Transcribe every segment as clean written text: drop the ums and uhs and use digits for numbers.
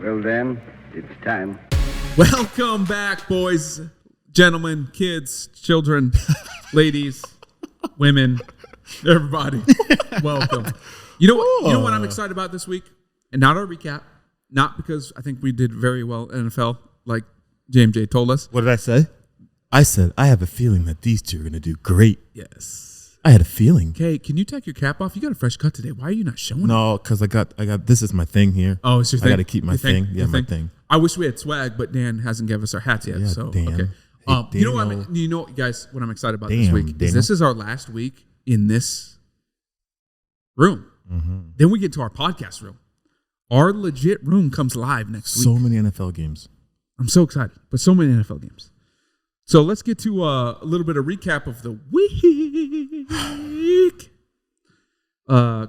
Well then, it's time. Welcome back, boys, gentlemen, kids, children, ladies, women, everybody. Welcome. You know what I'm excited about this week? And not our recap, not because I think we did very well in NFL, like JMJ told us. What did I say? I said, I have a feeling that these two are going to do great. Yes. I had a feeling. Okay, can you take your cap off? You got a fresh cut today. Why are you not showing it? No, because I got. This is my thing here. Oh, it's your thing? I got to keep my thing. Yeah, my thing. I wish we had swag, but Dan hasn't given us our hats yet. Yeah, so Dan. okay. Hey, You know, guys, what I'm excited about this week is this is our last week in this room. Mm-hmm. Then we get to our podcast room. Our legit room comes live next week. So many NFL games. I'm so excited, but so many NFL games. So let's get to a little bit of recap of the week.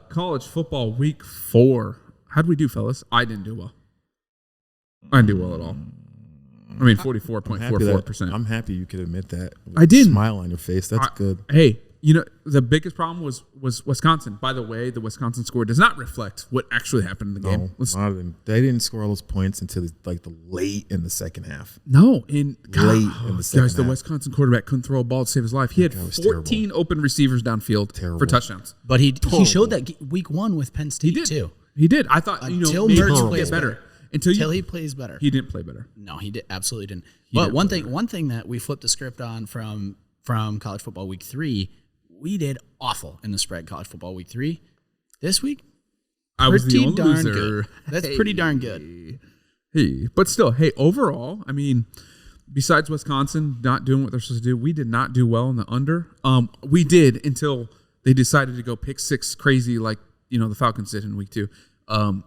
College football week 4. How'd we do, fellas? I didn't do well. I didn't do well at all. I mean, 44.44%. I'm happy you could admit that. I didn't. Smile on your face. That's good. Hey, you know, the biggest problem was Wisconsin. By the way, the Wisconsin score does not reflect what actually happened in the game. They didn't score all those points until like the late in the second half. No, late in the second half. The Wisconsin quarterback couldn't throw a ball to save his life. He had 14 open receivers downfield for touchdowns. But he showed that week 1 with Penn State too. He did. I thought maybe he'll get better. Until he plays better. He didn't play better. No, he absolutely didn't. But one thing that we flipped the script on from college football week 3, we did awful in the spread college football week 3. This week, I was the only darn loser. Good. That's pretty darn good. Hey, but still, overall, I mean, besides Wisconsin not doing what they're supposed to do, we did not do well in the under. We did until they decided to go pick 6 crazy like, the Falcons did in week 2. The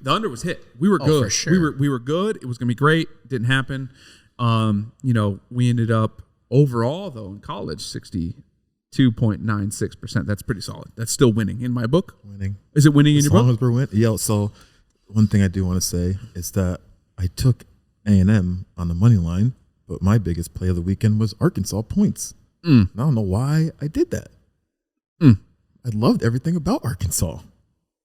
under was hit. We were good. For sure. We were good. It was going to be great. Didn't happen. We ended up overall though in college 62.96%. That's pretty solid. That's still winning in my book. Winning. Is it winning in your book? As long as we're winning. Yeah. So one thing I do want to say is that I took A&M on the money line, but my biggest play of the weekend was Arkansas points. And I don't know why I did that. I loved everything about Arkansas.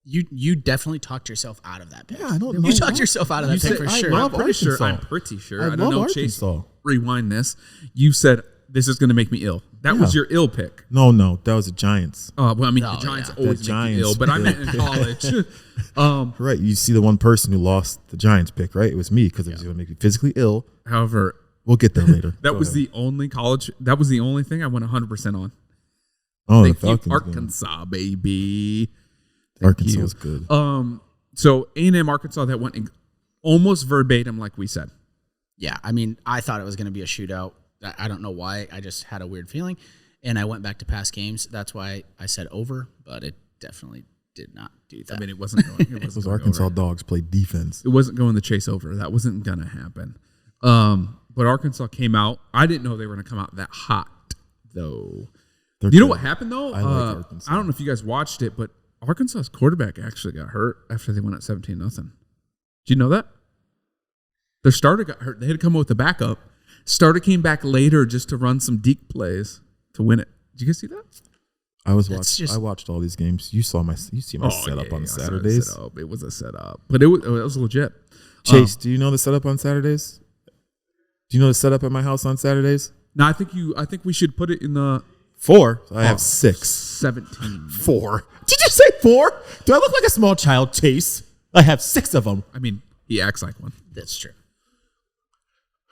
You definitely talked yourself out of that pick. Yeah, I don't know. You talked yourself out of that pick for sure. I'm pretty sure. I don't know. Arkansas. Chase, rewind this. You said this is going to make me ill. That was your ill pick. No, that was the Giants. The Giants always make me ill, but I meant in college. Right, you see the one person who lost the Giants pick, right? It was me because it was going to make me physically ill. However, we'll get there later. That was the only thing I went 100% on. Oh, Thank the Falcons you, Arkansas, baby. Arkansas was good. So A&M Arkansas, that went almost verbatim like we said. Yeah, I mean, I thought it was going to be a shootout. I don't know why. I just had a weird feeling, and I went back to past games. That's why I said over, but it definitely did not do that. I mean, it wasn't going. Those Arkansas dogs played defense. It wasn't going to chase over. That wasn't going to happen. But Arkansas came out. I didn't know they were going to come out that hot, though. You know what happened, though? I like Arkansas. I don't know if you guys watched it, but Arkansas's quarterback actually got hurt after they went at 17-0. Did you know that? Their starter got hurt. They had to come up with a backup. Starter came back later just to run some deep plays to win it. Did you guys see that? I watched all these games. You see my setup on Saturdays. It was a setup, but it was legit. Chase, do you know the setup on Saturdays? Do you know the setup at my house on Saturdays? No, I think we should put it in the 4. I have 6. 17. 4. Did you say 4? Do I look like a small child, Chase? I have 6 of them. I mean, he acts like one. That's true.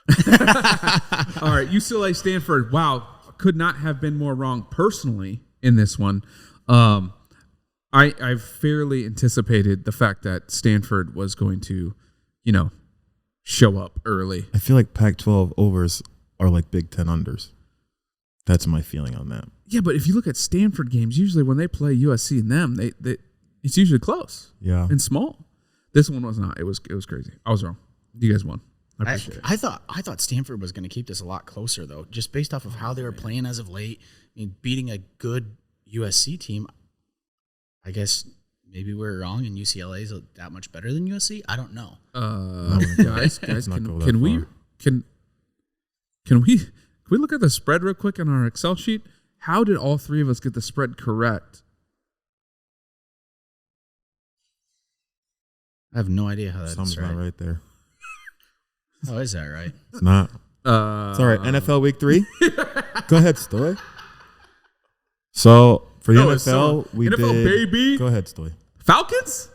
All right, UCLA Stanford. Wow, could not have been more wrong personally in this one. I fairly anticipated the fact that Stanford was going to, show up early. I feel like Pac-12 overs are like Big Ten unders. That's my feeling on that. Yeah, but if you look at Stanford games, usually when they play USC and them, it's usually close. Yeah, and small. This one was not. It was crazy. I was wrong. You guys won. I appreciate it. I thought Stanford was going to keep this a lot closer, though, just based off of how they were playing as of late. I mean, beating a good USC team. I guess maybe we're wrong, and UCLA is that much better than USC. I don't know. Guys, can we look at the spread real quick on our Excel sheet? How did all 3 of us get the spread correct? I have no idea how that's Something's right. not right there. How is that right? It's not. It's all right. NFL Week 3. Go ahead, Stoy. So for the NFL, we NFL, did. baby. Go ahead, Stoy. Falcons?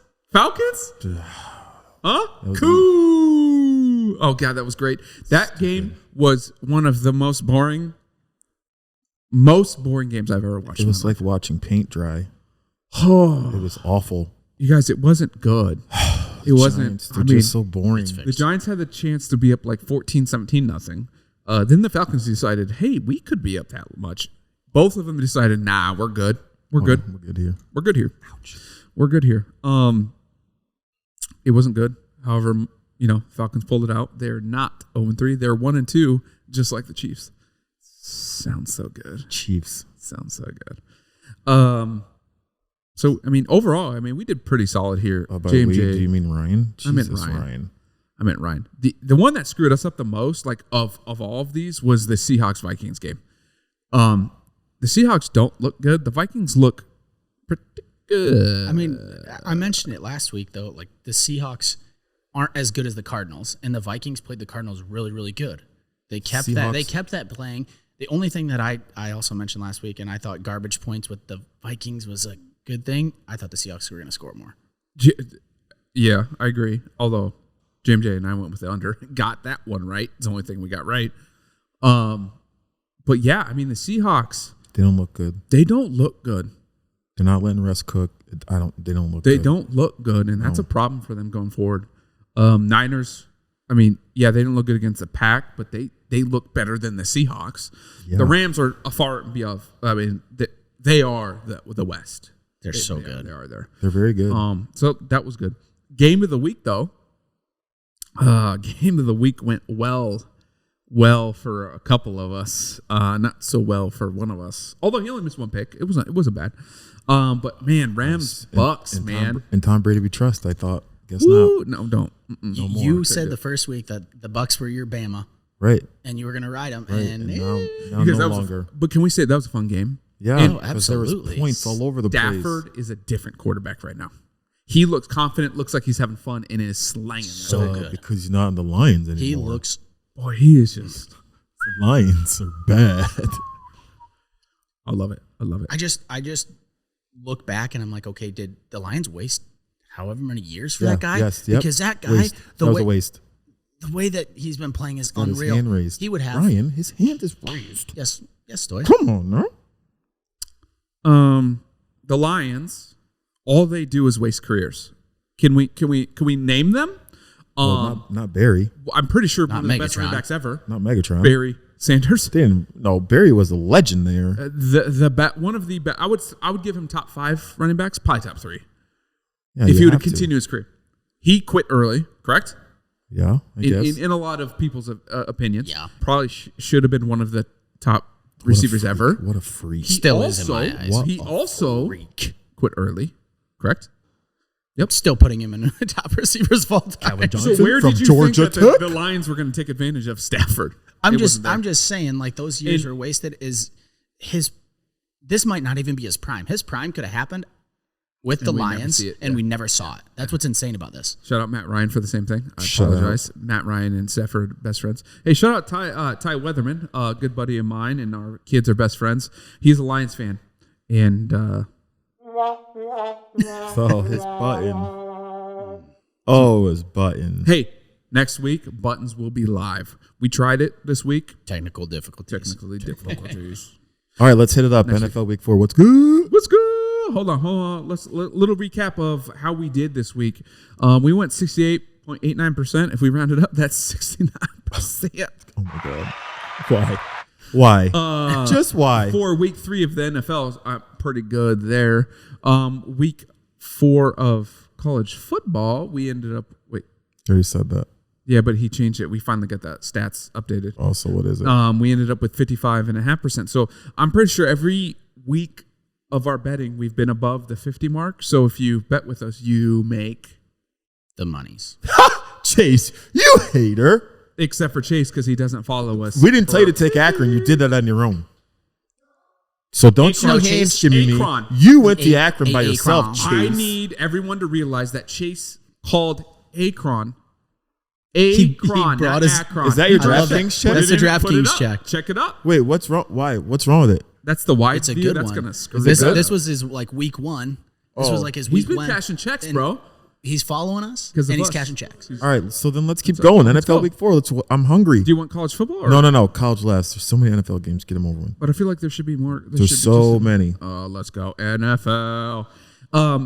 Huh? Cool. Oh, God, that was great. That game was one of the most boring games I've ever watched. It was like watching paint dry. Oh, It was awful. you guys, it wasn't good. It wasn't. Giants, they're just so boring. The Giants had the chance to be up like 14-17 nothing. Then the Falcons decided, hey, we could be up that much. Both of them decided, nah, we're good. We're good. We're good here. We're good here. Ouch. We're good here. It wasn't good. However, Falcons pulled it out. They're not 0-3. They're 1-2, just like the Chiefs. Sounds so good. Chiefs. Sounds so good. So, overall, we did pretty solid here. By JMJ. we, do you mean Ryan? I meant Jesus, Ryan. I meant Ryan. The one that screwed us up the most, like of all of these, was the Seahawks-Vikings game. The Seahawks don't look good. The Vikings look pretty good. I mentioned it last week, though. Like, the Seahawks aren't as good as the Cardinals, and the Vikings played the Cardinals really, really good. They kept Seahawks. They kept that playing. The only thing that I also mentioned last week, and I thought garbage points with the Vikings was a good thing, I thought the Seahawks were going to score more. Yeah, I agree. Although JMJ and I went with the under. Got that one right. It's the only thing we got right. But yeah, the Seahawks. They don't look good. They don't look good. They're not letting Russ cook. They don't look good. They don't look good, and that's a problem for them going forward. Niners, they didn't look good against the Pack, but they look better than the Seahawks. Yeah. The Rams are far and beyond. They are the West. They're so good. They are there. They're very good. So that was good. Game of the week, though. Game of the week went well for a couple of us. Not so well for one of us. Although he only missed one pick. It wasn't bad. But man, Rams, Bucs, man. And Tom Brady we trust, I thought. Guess Woo, not. no, don't. You said the first week that the Bucs were your Bama, Right. and you were going to ride them, Right. and now Because no that was longer. but can we say that was a fun game? Yeah, And- because there was absolutely. points all over the Stafford place. is a different quarterback right now. He looks confident, looks like he's having fun, and is slanging. So good. Because he's not in the Lions anymore. he looks Boy, he is just. The Lions are bad. I love it. I just look back and I'm like, okay, did the Lions waste however many years for that guy? Yes, yep. Because that guy, Waste. That was a waste. the way that he's been playing is Got unreal. His hand raised. He would have Ryan, his hand is raised. yes, Stoy. Come on, no. The Lions, all they do is waste careers. Can we name them? Well, not Barry. I'm pretty sure Not one of the best Megatron. running backs ever. Not Megatron. Barry Sanders. No, Barry was a legend there. One of the I would give him top 5 running backs, probably top 3. Yeah, If he would have have to. continued his career, he quit early, correct? Yeah, I guess. In a lot of people's opinions, Yeah. probably should have been one of the top receivers What a freak. ever. What a freak. Still is in my eyes. What He a also Freak. quit early, correct? Still putting him in the top receivers of all time. So where from did you Georgia think that Tech? the Lions were going to take advantage of Stafford? I'm It wasn't there. I'm just saying, like, those years And- were wasted. This might not even be his prime. His prime could have happened with the we never Lions, see it, and yeah. we never saw it. That's what's insane about this. Shout out Matt Ryan for the same thing. I Shout apologize. Matt Ryan and Stafford, best friends. Hey, shout out Ty Weatherman, a good buddy of mine, and our kids are best friends. He's a Lions fan, and So his button. Oh, his button. hey, next week Buttons will be live. We tried it this week. Technical difficulties. Technically difficulties. All right, let's hit it up. NFL Week 4. What's good? What's good? Hold on. Let's little recap of how we did this week. We went 68.89%. If we round it up, that's 69%. Oh my god. Why? Why? Just why? For week 3 of the NFL, pretty good there. Week 4 of college football, we ended up. Wait, You already said that. yeah, but he changed it. We finally got that stats updated. Also, what is it? We ended up with 55.5%. So I'm pretty sure every week of our betting, we've been above the 50 mark. So if you bet with us, you make, The monies. Chase, you hater. except for Chase because he doesn't follow us. We didn't tell you to take Akron. You did that on your own. So don't Akron. you No, hand Chase, shimmy me. Akron. You went to Akron by Akron. yourself, Chase. I need everyone to realize that Chase called Akron. He Akron, brought not us- Akron. Is that your I love that. DraftKings check? That's the Put it DraftKings up. check. Check it up. Wait, what's wrong? Why? What's wrong with it? That's the wide It's a view. good That's one. gonna screw This it up. this was his like week 1. This was like his week He's been 1. cashing checks, and bro. He's following us, 'Cause of and he's us. cashing checks. All right, so then let's keep going. let's NFL go. Week 4. I'm hungry. Do you want college football? Or? No. College last. There's so many NFL games. Get them over with. But I feel like there should be more. There's so many. Let's go NFL.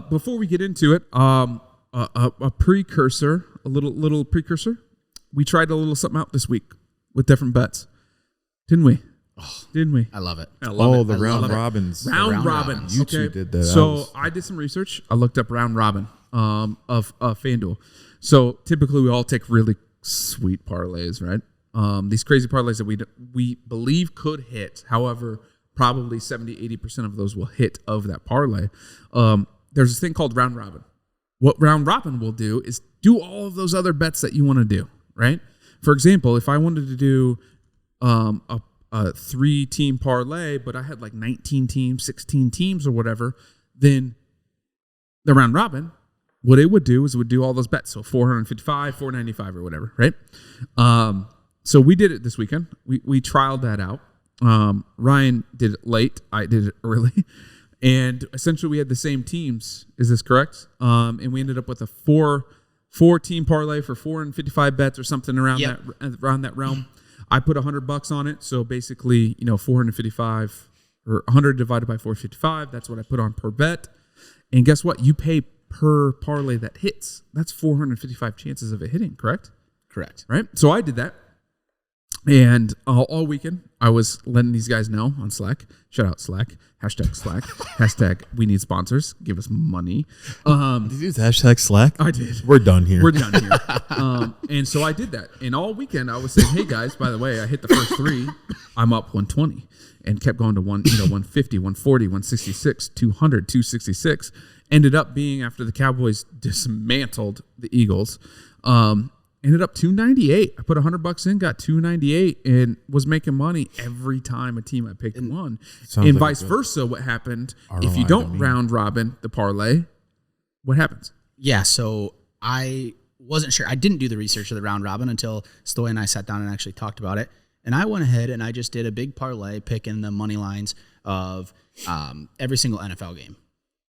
Before we get into it, a precursor, a little precursor. We tried a little something out this week with different bets, didn't we? Didn't we? I love it. I love Oh, it. the I round love it. robins. Round robin. robins. You Okay. two did that. So I did some research. I looked up round robin of FanDuel. So typically we all take really sweet parlays, right? These crazy parlays that we believe could hit. However, probably 70-80% of those will hit of that parlay. There's this thing called round robin. What round robin will do is do all of those other bets that you want to do, right? For example, if I wanted to do a 3-team parlay, but I had like 19 teams, 16 teams or whatever, then the round robin, what it would do is it would do all those bets. So 455, 495 or whatever, right? So we did it this weekend. We trialed that out. Ryan did it late. I did it early. And essentially we had the same teams. Is this correct? And we ended up with a four-team parlay for 455 bets or something around that realm. I put $100 on it. So basically, 455 or 100 divided by 455. That's what I put on per bet. And guess what? You pay per parlay that hits. That's 455 chances of it hitting, correct? Correct. Right? So I did that. And all weekend, I was letting these guys know on Slack. Shout out Slack. Hashtag Slack. Hashtag we need sponsors. Give us money. Did you use hashtag Slack? I did. We're done here. We're done here. And so I did that. And all weekend, I was saying, hey, guys, by the way, I hit the first 3. I'm up 120. And kept going to 150, 140, 166, 200, 266. Ended up being, after the Cowboys dismantled the Eagles, ended up 298. I put $100 in, got 298, and was making money every time a team I picked won. And like vice a good versa, what happened if ROI you don't to me. round robin the parlay? What happens? Yeah, so I wasn't sure. I didn't do the research of the round robin until Stoy and I sat down and actually talked about it. And I went ahead and I just did a big parlay picking the money lines of every single NFL game.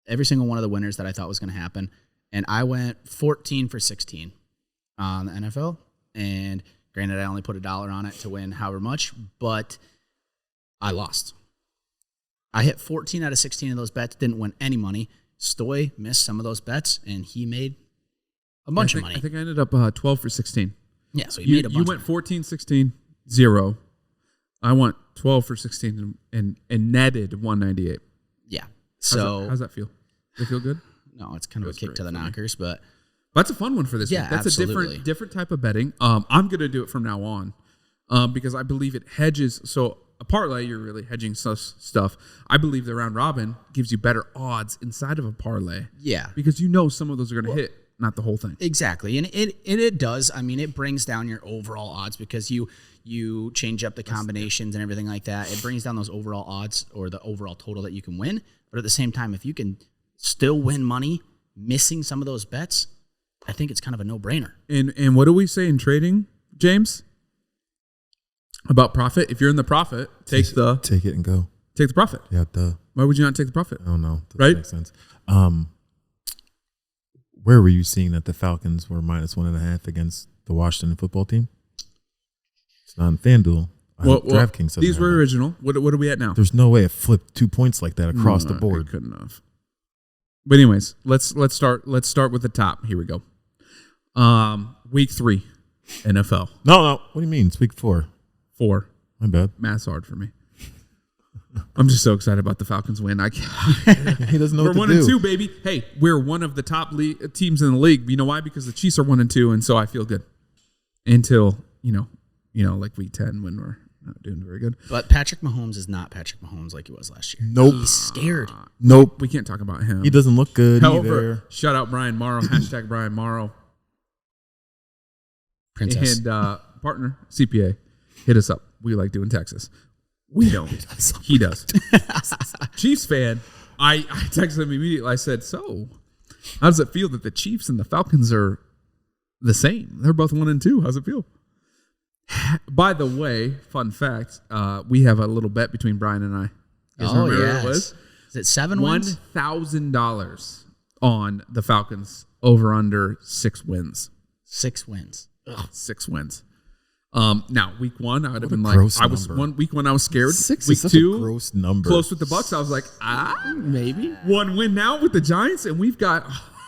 Every single one of the winners that I thought was going to happen. And I went 14 for 16 on the NFL. And granted, I only put $1 on it to win however much, but I lost. I hit 14 out of 16 of those bets, didn't win any money. Stoy missed some of those bets, and he made a bunch of money. I think I ended up 12 for 16. Yeah, so he made a bunch. You went 14, 16, 0. I went 12 for 16 and netted 198. Yeah. How's So how's that feel? Does it feel good? no, it's kind of a Goes kick to the great for me. knockers, but That's a fun one for this Yeah, week. That's absolutely. a different type of betting. I'm going to do it from now on because I believe it hedges. So a parlay, you're really hedging stuff. I believe the round robin gives you better odds inside of a parlay yeah. because some of those are going to hit, not the whole thing. Exactly, and it does. I mean, it brings down your overall odds because you change up the combinations and everything like that. It brings down those overall odds or the overall total that you can win. But at the same time, if you can still win money, missing some of those bets, I think it's kind of a no-brainer. And what do we say in trading, James? About profit? If you're in the profit, take the Take it and go. profit. Yeah, duh. Why would you not take the profit? I don't know. Doesn't Right? make sense. Where were you seeing that the Falcons were -1.5 against the Washington football team? It's not on FanDuel. I hope DraftKings doesn't these have were that. original. What are we at now? There's no way it flipped 2 points like that across the It board. couldn't have. But anyways, let's start with the top. Here we go. Week 3, NFL. No. What do you mean? It's week 4. 4. My bad. Math's hard for me. I'm just so excited about the Falcons win. I can't. He doesn't know We're what 1 to do. and 2, baby. Hey, we're one of the top teams in the league. You know why? Because the Chiefs are 1 and 2, and so I feel good until like week 10 when we're not doing very good. But Patrick Mahomes is not Patrick Mahomes like he was last year. Nope. He's scared. Nope. We can't talk about him. He doesn't look good However, either. shout out Brian Morrow. Hashtag Brian Morrow. Princess. And partner, CPA, hit us up. We like doing taxes. We don't. He does. Chiefs fan, I texted him immediately. I said, so How does it feel that the Chiefs and the Falcons are the same? They're both 1-2. How's it feel? By the way, fun fact, we have a little bet between Brian and I. You guys remember what it was? Is it 7 wins? $1,000 on the Falcons over under 6 wins. 6 wins. Ugh. 6 wins. Now week 1, I would have been like, week 1 I was scared. 6 week is such 2, a gross number. close with the Bucs. I was like, maybe 1 win now with the Giants, and we got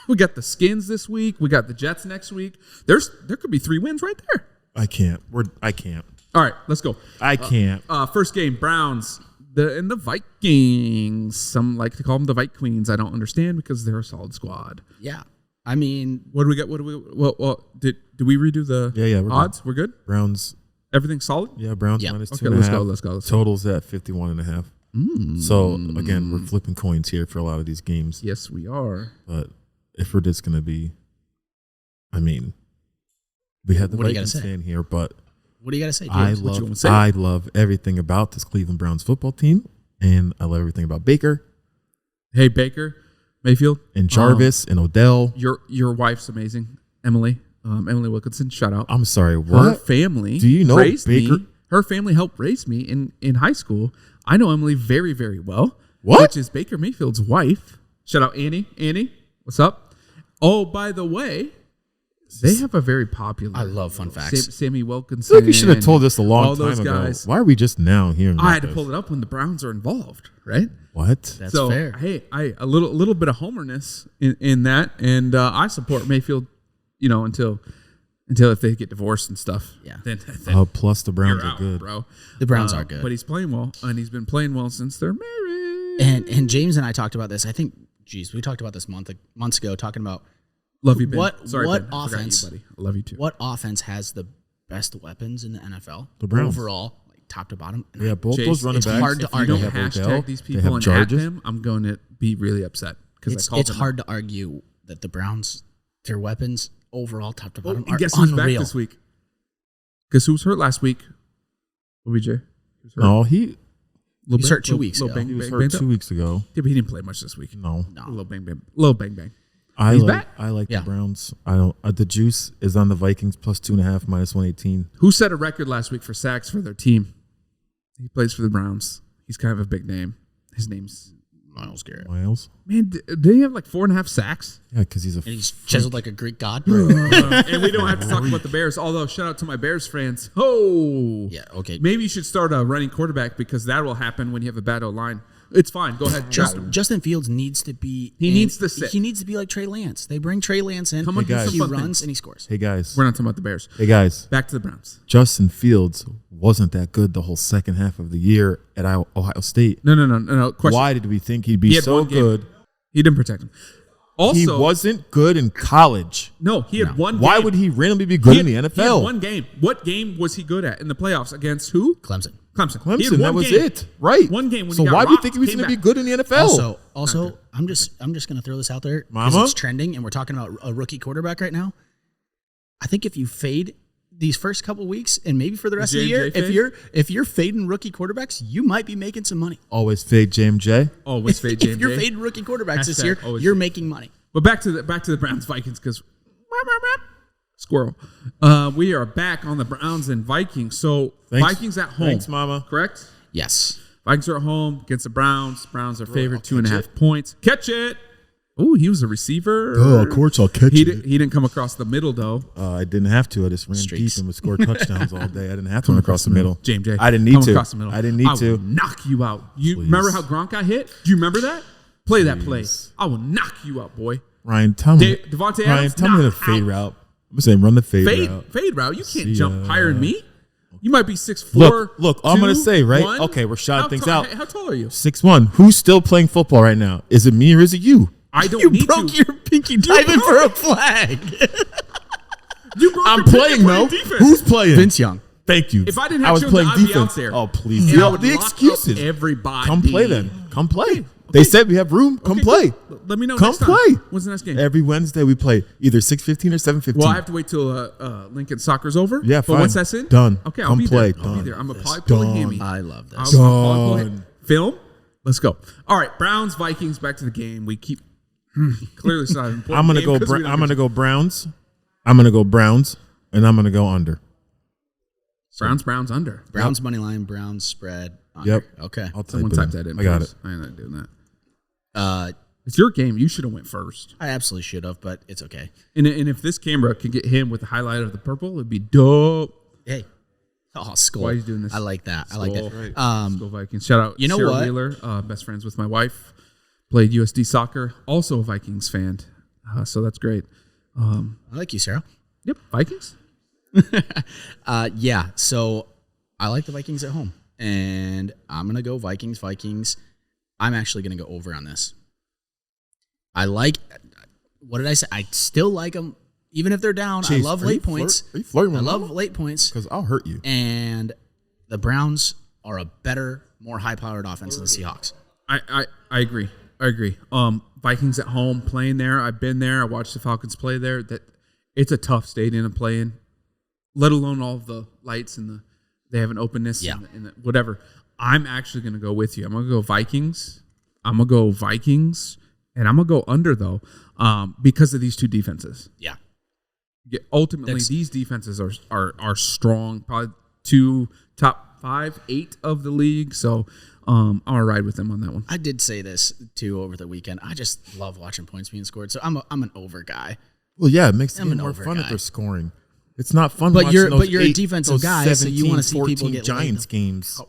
the Skins this week. We got the Jets next week. There could be 3 wins right there. I can't. I can't. All right, let's go. I can't. First game, Browns and the Vikings. Some like to call them the Vike Queens. I don't understand because they're a solid squad. Yeah. I mean, What do we get? Well, did we redo the we're odds? good. We're good? Browns. Everything solid? Yeah, Browns Yeah. minus Okay, 2.5. let's go. Totals at 51.5. So again, we're flipping coins here for a lot of these games. Yes, we are. But if we're just gonna be, I mean, we had the What do you gotta Vikings say? fan here, but what do you got to say, James? what you gonna say? I love everything about this Cleveland Browns football team, and I love everything about Baker Hey, Baker Mayfield and Jarvis and Odell. Your wife's amazing, Emily. Emily Wilkinson. Shout out. I'm sorry, Her what? family. Do you know raised Baker? me. Her family helped raise me in high school. I know Emily very, very well. What? Which is Baker Mayfield's wife. Shout out Annie. Annie, what's up? Oh, by the way, they have a very popular. I love fun facts. Sammy I Wilkinson. feel like you should have told us a all long those time ago. guys. Why are we just now hearing? I had to about pull this? it up when the Browns are involved, right? What? That's so, fair. Hey, a little bit of homerness in that, and I support Mayfield. Until if they get divorced and stuff. Yeah. Then Plus the Browns you're are out, good. bro. The Browns are good. But he's playing well, and he's been playing well since they're married. And James and I talked about this. I think, we talked about this months ago, talking about Love you, Ben. what Sorry, what Ben. I forgot offense, you, buddy. I love you too. what offense has the best weapons in the NFL? The Browns. Overall, like top to bottom. And Yeah, both Chase, those running it's backs. hard to If you argue. don't They have hashtag Odell, these they people have and Chargers. at them, I'm going to be really upset because It's hard to argue that the Browns, their weapons overall, top to bottom, And are guess who's back unreal. this week? Guess who was hurt last week? OBJ. He was hurt. No, he Little He's hurt 2 weeks little ago. bang, was bang, hurt banged up. 2 weeks ago. Yeah, but he didn't play much this week. No, No. Little bang, bang. Little bang, bang. I He's like back? I like Yeah. the Browns. I don't. The juice is on the Vikings plus 2.5 minus 118. Who set a record last week for sacks for their team? He plays for the Browns. He's kind of a big name. His name's Miles Garrett. Miles. Man. Did he have like 4.5 sacks? Yeah, because he's a. And he's chiseled like a Greek god. And we don't have to talk about the Bears. Although shout out to my Bears fans. Oh, Yeah, okay. Maybe you should start a running quarterback because that will happen when you have a bad O line. It's fine. Go ahead. Justin Fields needs to be. He needs to sit. He needs to be like Trey Lance. They bring Trey Lance in. Come on, Hey, guys. do He some fun runs things. and he scores. Hey guys. We're not talking about the Bears. Hey guys. Back to the Browns. Justin Fields wasn't that good the whole second half of the year at Ohio State. No. Question. Why did we think he'd He be had so one game. good? He didn't protect him. Also, He wasn't good in college. No, he had one game. Why would he randomly be good in the He had NFL? one game. What game was he good at in the playoffs against who? Clemson. Clemson. He had Clemson, one that was game. it. Right. One game when so he got why do you rocked, think he was came going to be back. good in the NFL? Also, I'm just gonna throw this out there Mama? because it's trending and we're talking about a rookie quarterback right now. I think if you fade these first couple weeks and maybe for the rest of the year, J&J fade? if you're fading rookie quarterbacks, you might be making some money. Always fade JMJ. Always fade James. If you're fading rookie quarterbacks this Hashtag year, always you're fade. making money. But back to the Browns Vikings because squirrel. We are back on the Browns and Vikings. So Thanks. Vikings at home. Thanks, Mama. Correct. Yes. Vikings are at home against the Browns. Browns are favored 2.5 points. Catch it. Oh, he was a receiver. Oh, of course I'll catch He it. didn't come across the middle though. I didn't have to. I just ran Streaks. deep and would score touchdowns all day. I didn't have to run across the middle. JMJ. I didn't need come to. across the middle. I didn't need I to. will knock you out. You Please. remember how Gronk got hit? Do you remember that? Play that play. I will knock you out, boy. Ryan, tell me. Devontae Ryan, Adams, tell me the knock fade out. route. I'm gonna say run the fade route. Fade route. You can't See jump ya. higher than me. You might be 6'4". Look, I'm gonna 2, say, right? 1. Okay, we're shouting How things tall- out. How tall are you? 6'1". Who's still playing football right now? Is it me or is it you? I don't You need broke to. your pinky diving for a flag. You broke I'm your pinky playing though. defense. Who's playing? Vince Young. Thank you. If I didn't have I was children, playing I'd be out defense. there. Oh please, And I would the lock up excuses. everybody. Come play then. Come play. Okay. They said we have room. Come Okay, play. cool. Let me know. Come next time. play. When's the next game? Every Wednesday we play either 6:15 or 7:15. Well, I have to wait till Lincoln soccer's over. Yeah, But fine. once that's in, Done. Okay, I'll Come be play. there. I'll be Done. there. I'm gonna probably pull a hammy. I love this. I'll probably pull a Done. film. Let's go. All right, Browns Vikings. Back to the game. We keep Clearly, it's not an important I'm gonna game go. 'cause we don't I'm get gonna go Browns. I'm gonna go Browns, and I'm gonna go under. Browns under. Browns money line, Browns spread. Under. Yep. Okay. I'll type Someone it type in. that in. I got please. it. I'm not doing that. Uh, It's your game. You should have went first. I absolutely should have, but it's okay. And if this camera could get him with the highlight of the purple, it'd be dope. Hey. Oh, Skull. Why are you doing this? I like that. I like Skull. that. Go Vikings. Shout out you know Sarah what? Wheeler, best friends with my wife. Played USD soccer. Also a Vikings fan. So that's great. I like you, Sarah. Yep. Vikings? Yeah. So I like the Vikings at home, and I'm gonna go Vikings. I'm actually gonna go over on this. I like. What did I say? I still like them, even if they're down. Chase, I love are late you points. Are you flirting I with love Mama? late points, Because I'll hurt you. and the Browns are a better, more high-powered offense than the Seahawks. I agree. I agree. Vikings at home playing there. I've been there. I watched the Falcons play there. That it's a tough stadium to play in, let alone all of the lights and they have an openness and the whatever. I'm actually going to go with you. I'm going to go Vikings. And I'm going to go under though, because of these two defenses. Yeah. Ultimately, these defenses are strong. Probably 2 top 5, 8 of the league. So I'm gonna ride with them on that one. I did say this too over the weekend. I just love watching points being scored. So I'm an over guy. Well, yeah, it makes the I'm game an more over fun guy. if they're scoring. It's not fun. But watching you're those a 8, defensive those guy, so you 17, wanna see people 14 get Giants laid. games.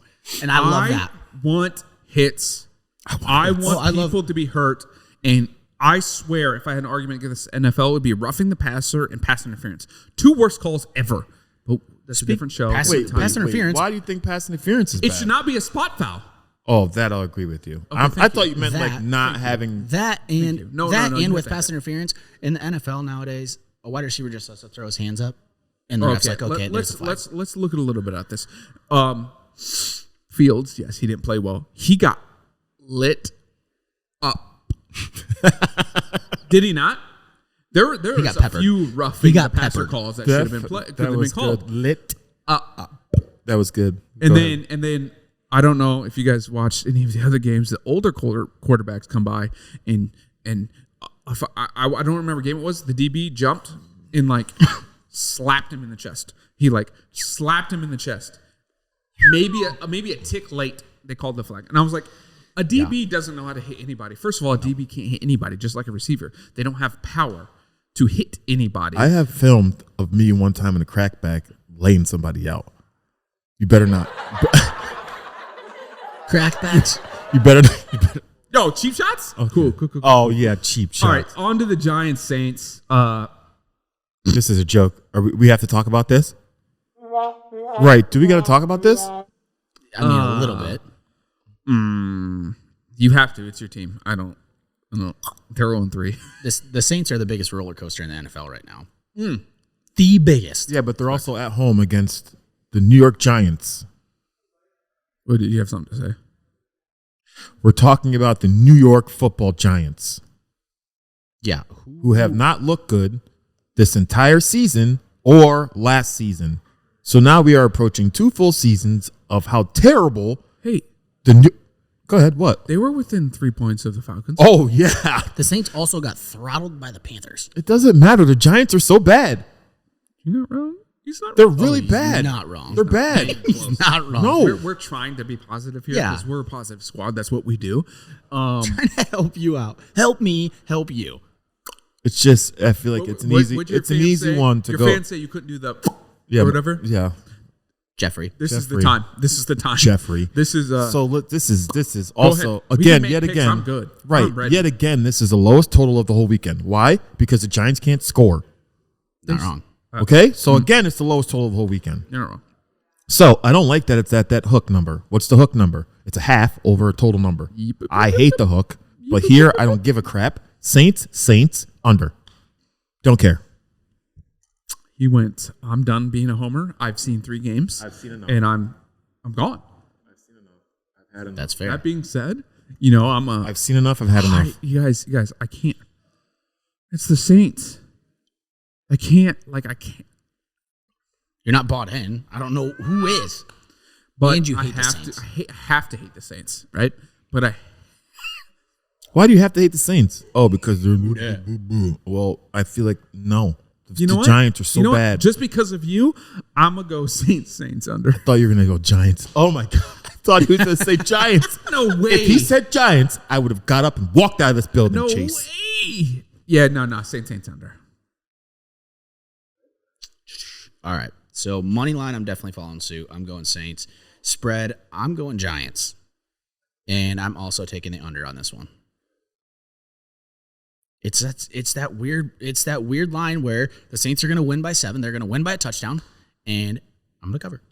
And I love that. Want hits. I want people to be hurt. And I swear, if I had an argument against the NFL, it would be roughing the passer and pass interference. 2 worst calls ever. But that's a different show. pass- different time. pass interference. Why do you think pass interference is It bad? should not be a spot foul. Oh, that I'll agree with you. Okay, I thank thought you. you meant like That- not having. That you. and No, that no, you and with hit that. pass interference in the NFL nowadays, a wide receiver just has to throw his hands up, and the ref's like, okay, there's a flag. let's look at a little bit at this. Fields, yes, he didn't play well. He got lit up. Did he not? There was got a peppered. few roughing He got the passer peppered. calls that should have been called. Good. Lit. That was good. And Go ahead. then I don't know if you guys watched any of the other games. The older quarterbacks come by and if I don't remember what game it was. The DB jumped and like slapped him in the chest. He like slapped him in the chest. Maybe a tick late. They called the flag, and I was like, a DB doesn't know how to hit anybody. First of all, a DB can't hit anybody, just like a receiver. They don't have power to hit anybody. I have filmed of me one time in a crackback laying somebody out. You better not. Crackbacks. You better. Yo, cheap shots. Okay. Cool. Oh yeah, cheap shot. All right, on to the Giants Saints. This is a joke. We have to talk about this? Right. Do we got to talk about this? I mean, a little bit. You have to. It's your team. I don't know. They're 0-3. The Saints are the biggest roller coaster in the NFL right now. The biggest. Yeah, but they're also at home against the New York Giants. What, do you have something to say? We're talking about the New York Football Giants, Yeah. who have not looked good this entire season or last season. So now we are approaching 2 full seasons of how terrible Hey, the new. Go ahead. What? they were within 3 points of the Falcons. Oh yeah. The Saints also got throttled by the Panthers. It doesn't matter. The Giants are so bad. You're not wrong. He's not They're wrong. really He's bad. not wrong. They're bad. He's not wrong. No. We're trying to be positive here Yeah. because we're a positive squad. That's what we do. Trying to help you out. Help me help you. It's just I feel like it's an easy. What'd your It's an fans easy say? one to your go. fans say you couldn't do the Yeah, or but- whatever. Yeah, Jeffrey. This is the Jeffrey. time. This is the time. Jeffrey. This is So look, this is Go also ahead. We can again make yet picks. again I'm good. right I'm ready. yet again this is the lowest total of the whole weekend. Why? Because the Giants can't score. Not wrong. Okay, so again it's the lowest total of the whole weekend. You're not wrong. So I don't like that it's at that hook number. What's the hook number? It's a half over a total number. I hate the hook, but here I don't give a crap. Saints under. Don't care. He went, I'm done being a homer. I've seen 3 games. I've seen enough. And I'm gone. I've had enough. That's fair. That being said, you know, I've seen enough. I've had enough. You guys, I can't. It's the Saints. I can't. You're not bought in. I don't know who is. But And you I hate the have Saints. to. I have to hate the Saints, right? But Why do you have to hate the Saints? Oh, because they're well. I feel like no. The Giants are so bad. Just because of you, I'm gonna go Saints under. I thought you were gonna go Giants. Oh my god! I thought he was gonna say Giants. No way. If he said Giants, I would have got up and walked out of this building. No Chase. way. Yeah, no, Saints under. All right. So money line, I'm definitely following suit. I'm going Saints. Spread, I'm going Giants, and I'm also taking the under on this one. It's that weird line where the Saints are going to win by 7. They're going to win by a touchdown, and I'm going to cover.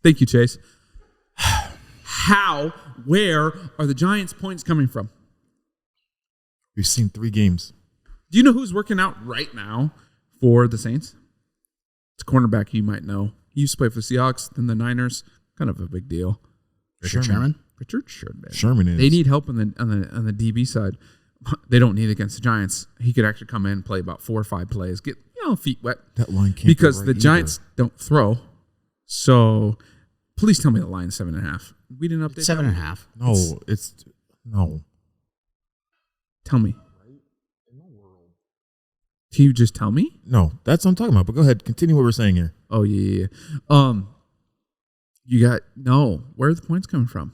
Thank you, Chase. Where are the Giants' points coming from? We've seen 3 games. Do you know who's working out right now for the Saints? It's a cornerback you might know. He used to play for the Seahawks, then the Niners. Kind of a big deal. Richard Sherman. Sherman is. They need help on the DB side. They don't need it against the Giants. He could actually come in and play about 4 or 5 plays, get feet wet. That line can't because be the right Giants don't throw. So please tell me the line is 7.5. We didn't update 7.5. No, it's no. Tell me. Can you just tell me? No, that's what I'm talking about. But go ahead, continue what we're saying here. Oh yeah. You got no. Where are the points coming from?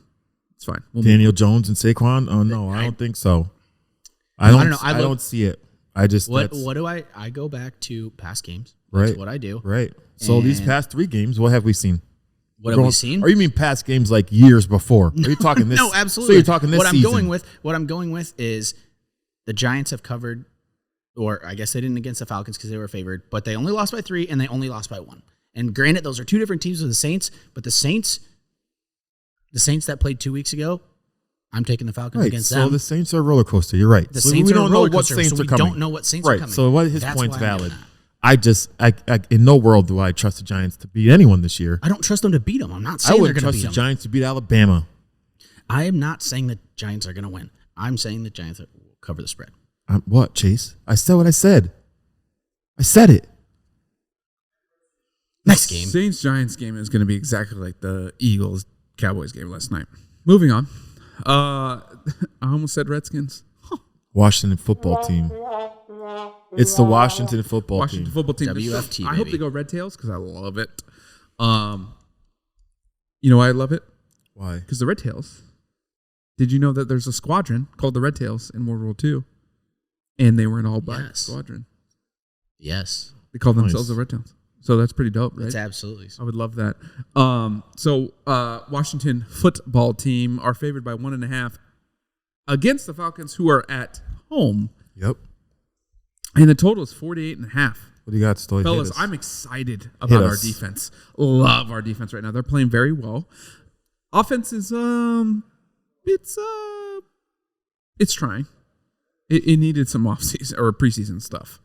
It's fine. Daniel Jones and Saquon. Oh no, I don't think so. I don't know. I don't see it. I just what do I go back to past games. Right. That's what I do. Right. So these past 3 games, what have we seen? What have we seen? Or you mean past games like years before? Are you talking this? No, absolutely. So you're talking this season. What I'm going with is the Giants have covered, or I guess they didn't against the Falcons because they were favored, but they only lost by 3 and they only lost by 1. And granted, those are 2 different teams with the Saints, but the Saints that played 2 weeks ago, I'm taking the Falcons against them. So the Saints are a roller coaster. You're right. The Saints we are don't a roller know what coaster, Saints so are coming. we don't know what Saints are coming. So what his That's point's why I'm valid. doing that. I in no world do I trust the Giants to beat anyone this year. I don't trust them to beat them. I'm not I saying they're wouldn't going to trust beat the them. Giants to beat Alabama. I am not saying the Giants are going to win. I'm saying the Giants will cover the spread. What, Chase? I said what I said. I said it. Next game. Saints-Giants game is going to be exactly like the Eagles-Cowboys game last night. Moving on. I almost said Redskins. Washington football team. It's the Washington football Washington team. football team. WFT, I hope baby. they go Red Tails because I love it. You know why I love it? Why? Because the Red Tails. Did you know that there's a squadron called the Red Tails in World War II? And they were an all-black squadron. Yes. They called themselves the Red Tails. So that's pretty dope, right? It's absolutely. I would love that. So Washington football team are favored by 1.5 against the Falcons, who are at home. Yep. And the total is 48.5. What do you got, Stoy? Fellas, I'm excited about our defense. Love our defense right now. They're playing very well. Offense is it's trying. It needed some offseason or preseason stuff.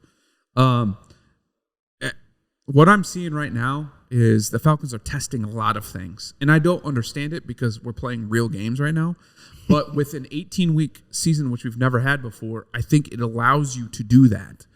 What I'm seeing right now is the Falcons are testing a lot of things. And I don't understand it because we're playing real games right now. But with an 18-week season, which we've never had before, I think it allows you to do that.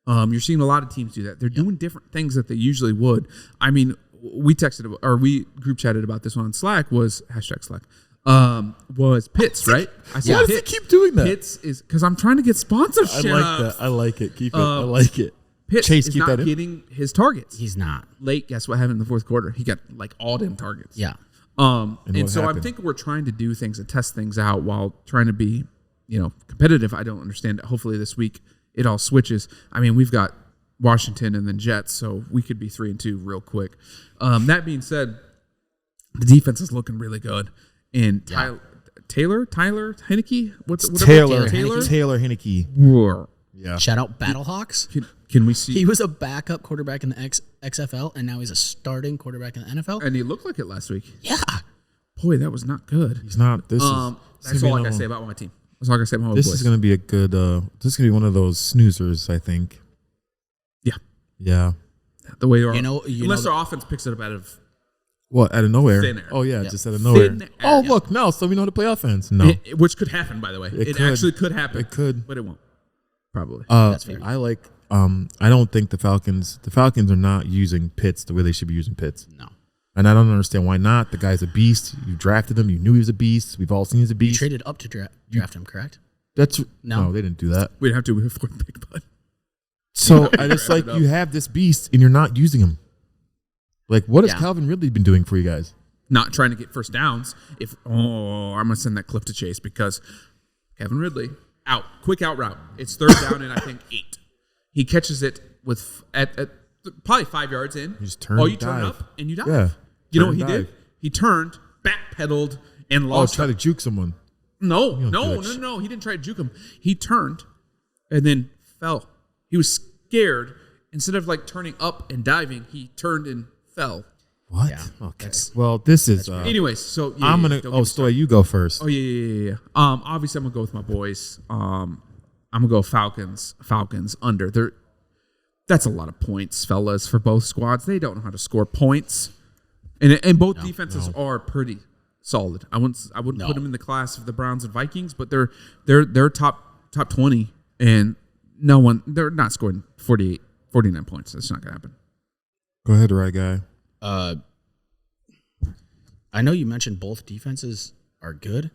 You're seeing a lot of teams do that. They're doing different things that they usually would. I mean, we group chatted about this one on Slack, was #Slack. Was Pitts, right? I said, why does he keep doing that? Pitts is because I'm trying to get sponsorship. I like that. I like it. Keep it. I like it. Pitts Chase, is keep not that in. getting his targets. He's not. Late, guess what happened in the fourth quarter? He got like all them targets. Yeah. And so I think we're trying to do things and test things out while trying to be, competitive. I don't understand it. Hopefully this week it all switches. I mean, we've got Washington and then Jets, so we could be 3-2 real quick. That being said, the defense is looking really good. And Taylor Heineke? Taylor Heineke. Yeah. Shout out Battlehawks. Can we see? He was a backup quarterback in the XFL, and now he's a starting quarterback in the NFL. And he looked like it last week. Yeah. Boy, that was not good. He's not. That's all I got to say about my team. That's all I got to say about my boys. This is going to be a good. This is going to be one of those snoozers, I think. Yeah. Yeah. The way our unless our offense picks it up out of what, out of nowhere? Thin air. Oh yeah, just out of nowhere. Thin air. Oh look, no, so we know how to play offense. No, which could happen, by the way. It actually could happen. It could, but it won't. Probably. That's fair. I like. I don't think the Falcons are not using Pitts the way they should be using Pitts. No. And I don't understand why not. The guy's a beast. You drafted him. You knew he was a beast. We've all seen he's a You beast. traded up to draft him, correct? That's No. no, they didn't do that. We'd have to with fourth pick, but So I just like you have this beast and you're not using him. Like, what has Yeah. Calvin Ridley been doing for you guys? not trying to get first downs. I'm gonna send that clip to Chase because Kevin Ridley quick out route. It's third down and I think 8. He catches it with at probably 5 yards in. You just turn you and turn dive. up and you dive. Yeah. You know Turn what he and did? dive. He turned, backpedaled, and Oh, lost. try to juke someone. No. don't do that shit. He didn't try to juke him. He turned and then fell. He was scared. Instead of like turning up and diving, he turned and fell. What? Yeah, Okay. that's- Well, this is. Anyways, so yeah, I'm yeah, gonna. don't Oh, get me Stoy, you go first. Oh yeah. Obviously I'm gonna go with my boys. I'm gonna go Falcons. Falcons under. That's a lot of points, fellas, for both squads. They don't know how to score points, and both defenses are pretty solid. I wouldn't put them in the class of the Browns and Vikings, but they're top 20, and they're not scoring 49 points. That's not gonna happen. Go ahead, right guy. I know you mentioned both defenses are good.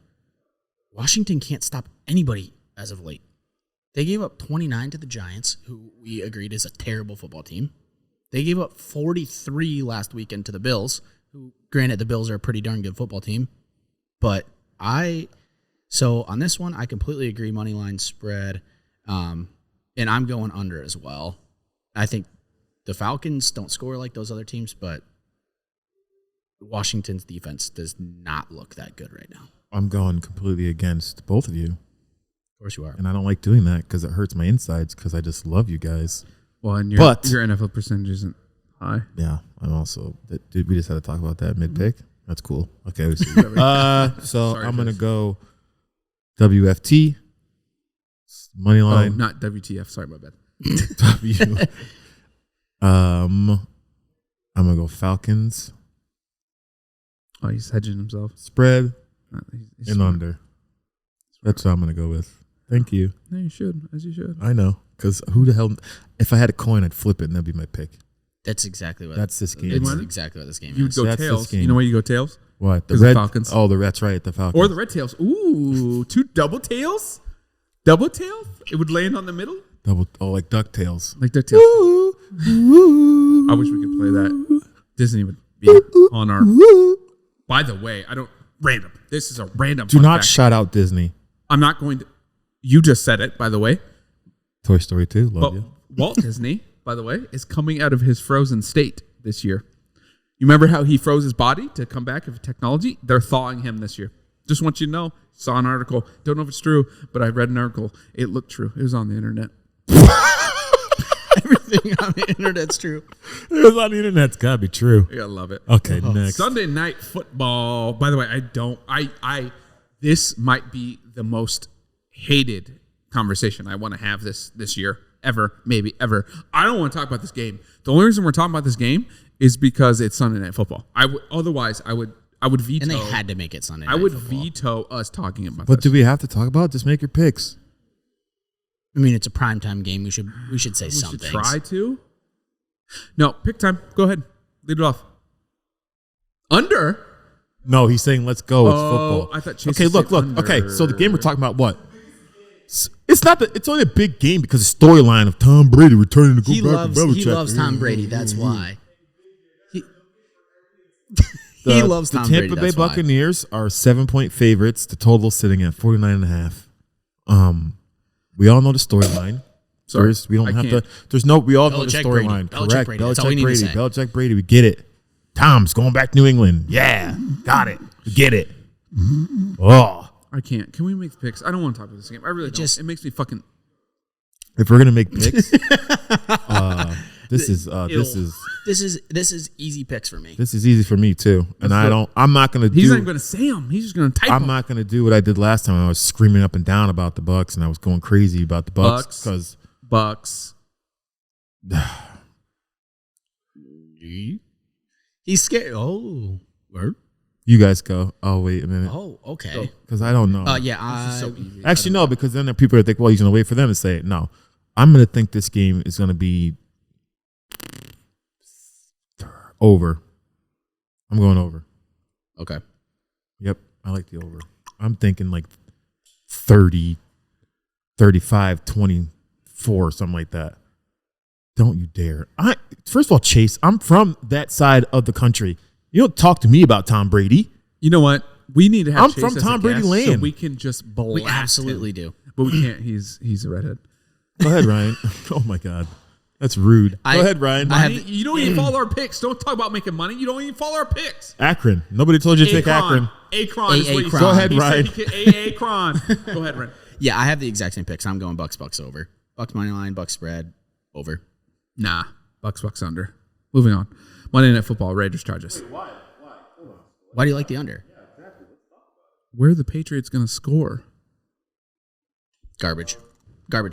Washington can't stop anybody as of late. They gave up 29 to the Giants, who we agreed is a terrible football team. They gave up 43 last weekend to the Bills, who, granted, the Bills are a pretty darn good football team. But so on this one, I completely agree, money line spread, and I'm going under as well. I think the Falcons don't score like those other teams, but Washington's defense does not look that good right now. I'm going completely against both of you, Of course you are. and I don't like doing that because it hurts my insides because I just love you guys. Well, and your But- NFL percentage isn't high. Yeah, I'm also. Dude, we just had to talk about that mid pick. That's cool. Okay, we see. So Sorry, I'm gonna Chris. go WFT money Oh, line. not WTF. Sorry, my bad. W. I'm gonna go Falcons Oh, he's hedging himself. spread He's and smart. under. That's what I'm gonna go with. Thank you. No, you should, as you should. I know, because who the hell? If I had a coin, I'd flip it, and that'd be my pick. That's exactly what. That's this game. That's What? exactly what this game You would is. go That's this tails. game. You know where you go tails? What the 'Cause the red Falcons. Oh, that's right, the Falcons. Or the red tails. Ooh, 2 double tails? Double tails? It would land on the middle? double. Oh, like Ducktales. Like DuckTales. I wish we could play that. Disney would be on our. By the way, random. This is a random. Do fun not fact. shout out Disney. I'm not going to. You just said it, by the way. Toy Story 2. Love you. Walt Disney, by the way, is coming out of his frozen state this year. You remember how he froze his body to come back of technology? They're thawing him this year. Just want you to know. Saw an article. Don't know if it's true, but I read an article. It looked true. It was on the internet. Everything on the internet's true. It was on the internet. It's gotta be true. You gotta love it. Okay, next. Sunday night football. By the way, this might be the most hated conversation I want to have this year ever, maybe ever. I don't want to talk about this game. The only reason we're talking about this game is because it's Sunday night football. Otherwise I would veto. And they had to make it Sunday night I would football. veto us talking about What this. do we have to talk about? Just make your picks. I mean, it's a primetime game. We should say We something. should try to. No, pick time. Go ahead. Lead it off. Under. No, he's saying let's go. It's Oh, football. I thought Chase Okay, was look. saying under. Okay, so the game we're talking about what? It's not. It's only a big game because the storyline of Tom Brady returning to go He back loves to Belichick. loves Tom Brady. That's why. He The- loves Tom The Tampa Brady. Bay That's why. Buccaneers are 7-point favorites. The total sitting at 49.5. We all know the storyline. Sorry, We don't I have can't. to. There's no. We all know the Belichick Brady. storyline. Belichick Correct. Brady. That's all we need to Brady. say. Belichick Brady. We get it. Tom's going back to New England. Yeah, got it. We get it. Oh, I can't. Can we make the picks? I don't want to talk about this game. I really don't. just- It makes me fucking. if we're gonna make picks, this is This is easy picks for me. this is easy for me too. And Let's I go. don't. I'm not gonna He's do. not even going to say them. He's just going to type I'm them. not gonna do what I did last time. I was screaming up and down about the Bucs, and I was going crazy about the Bucs Bucs. because Bucks. He's scared. Oh, word. you guys go. Oh wait a minute, Oh, okay. because I don't know. Yeah. So easy. Actually, no, because then there are people that think, well, he's gonna wait for them to say it. No, I'm gonna think this game is gonna be over. I'm going over. Okay. Yep, I like the over. I'm thinking like 30, 35, 24, something like that. Don't you dare. First of all, Chase, I'm from that side of the country. You don't talk to me about Tom Brady. You know what? We need to have I'm Chase from as Tom a Brady guest land. so we can just blast We absolutely him. do. But we can't. He's a redhead. Go ahead, Ryan. Oh, my God. That's rude. Go ahead, Ryan. You don't even follow our picks. Don't talk about making money. You don't even follow our picks. Akron. Nobody told you to take Akron. Akron is what he said. Go ahead, He Ryan. said he could Akron. Go ahead, Ryan. Yeah, I have the exact same picks. I'm going Bucs over. Bucs money line, Bucs spread, over. Nah. Bucs under. Moving on. Monday Night Football, Raiders Chargers. Why do you like the under? Where are the Patriots going to score? Garbage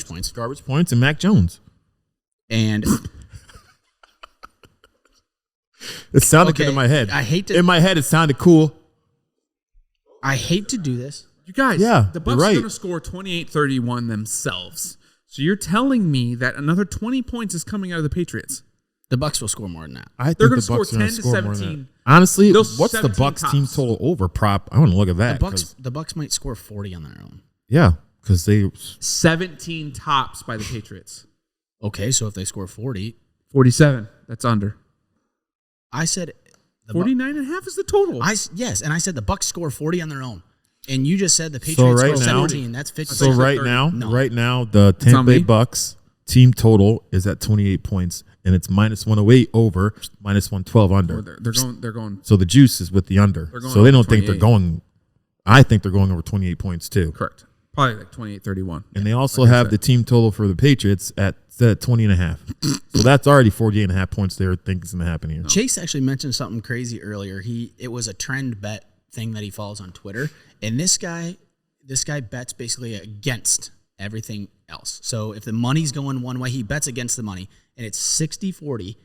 points. Garbage points and Mac Jones. And It sounded good in my head. I hate to. In my head, it sounded cool. I hate to do this. You guys, Yeah, the you're Bucs right. are going to score 28-31 themselves. So you're telling me that another 20 points is coming out of the Patriots? The Bucs will score more than that. I think They're the gonna score Bucs are going 10 to to score more than 17. that. Honestly, Those what's the 17 Bucs team tops. total over prop? I want to look at that. The 'cause- Bucs might score 40 on their own. Yeah, because they 17 tops by the Patriots. Okay, so if they score 40, 47. That's under. I said 49.5 is the total. Yes, and I said the Bucs score 40 on their own. And you just said the So Patriots right score now- 17. That's 50. So right 30. now, No. the on Tampa Bay me. Bucs team total is at 28 points, and it's -108 over, -112 under. They're going So the juice is with the under. They're going So they over don't think they're 28. going. I think they're going over 28 points too. correct. Probably like 28-31. And they also like I have said. the team total for the Patriots at 20.5. So that's already 48.5 points they think is going to happen here. Chase actually mentioned something crazy earlier. It was a trend bet thing that he follows on Twitter, and this guy bets basically against everything else. So if the money's going one way, he bets against the money, and it's 60-40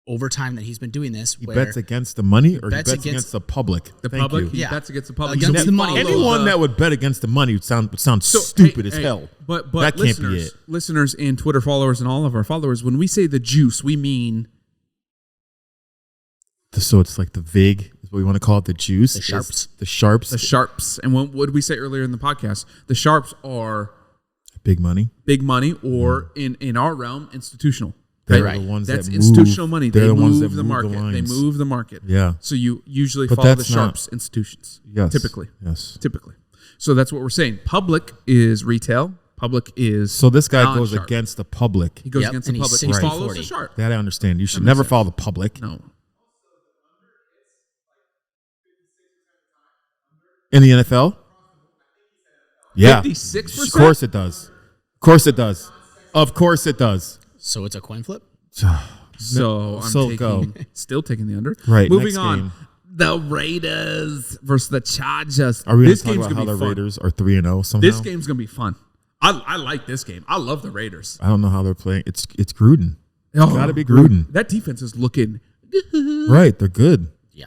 over time that he's been doing this. He bets against the money or he bets bets against the public? The Thank public, you. he Yeah. bets against the public. Against So the we money. follow Anyone the- that would bet against the money would sound So, stupid hey, as hey, hell. But that can't be listeners, it. listeners and Twitter followers and all of our followers, when we say the juice, we mean So it's like the VIG is what we want to call it, the juice. The sharps. The sharps. the sharps. And what did we say earlier in the podcast? The sharps are Big money. big money, or in our realm, institutional. They're Right. the ones That's that institutional move. money. They're They the ones move that the move market. the They lines. move the market. Yeah. So you usually But follow the that's not- sharps institutions. Yes. Typically. Yes. Typically. So that's what we're saying. Public is retail. Public is So this guy goes non-sharp. against the public. He goes Yep, against the and he's public. He 60-40. follows the sharp. That I understand. You should makes never sense. follow the public. No. In the NFL? Yeah. 56%? Of course it does. Of course it does. Of course it does. So it's a coin flip? So I'm go. still taking the under. Right, Moving next on. game. The Raiders versus the Chargers. Are we going This to talk game's about gonna how be the fun. Raiders are 3-0 somehow? This game's gonna be fun. I like this game. I love the Raiders. I don't know how they're playing. It's Gruden. Oh, Gotta be Gruden. That defense is looking. Right, they're good. Yeah.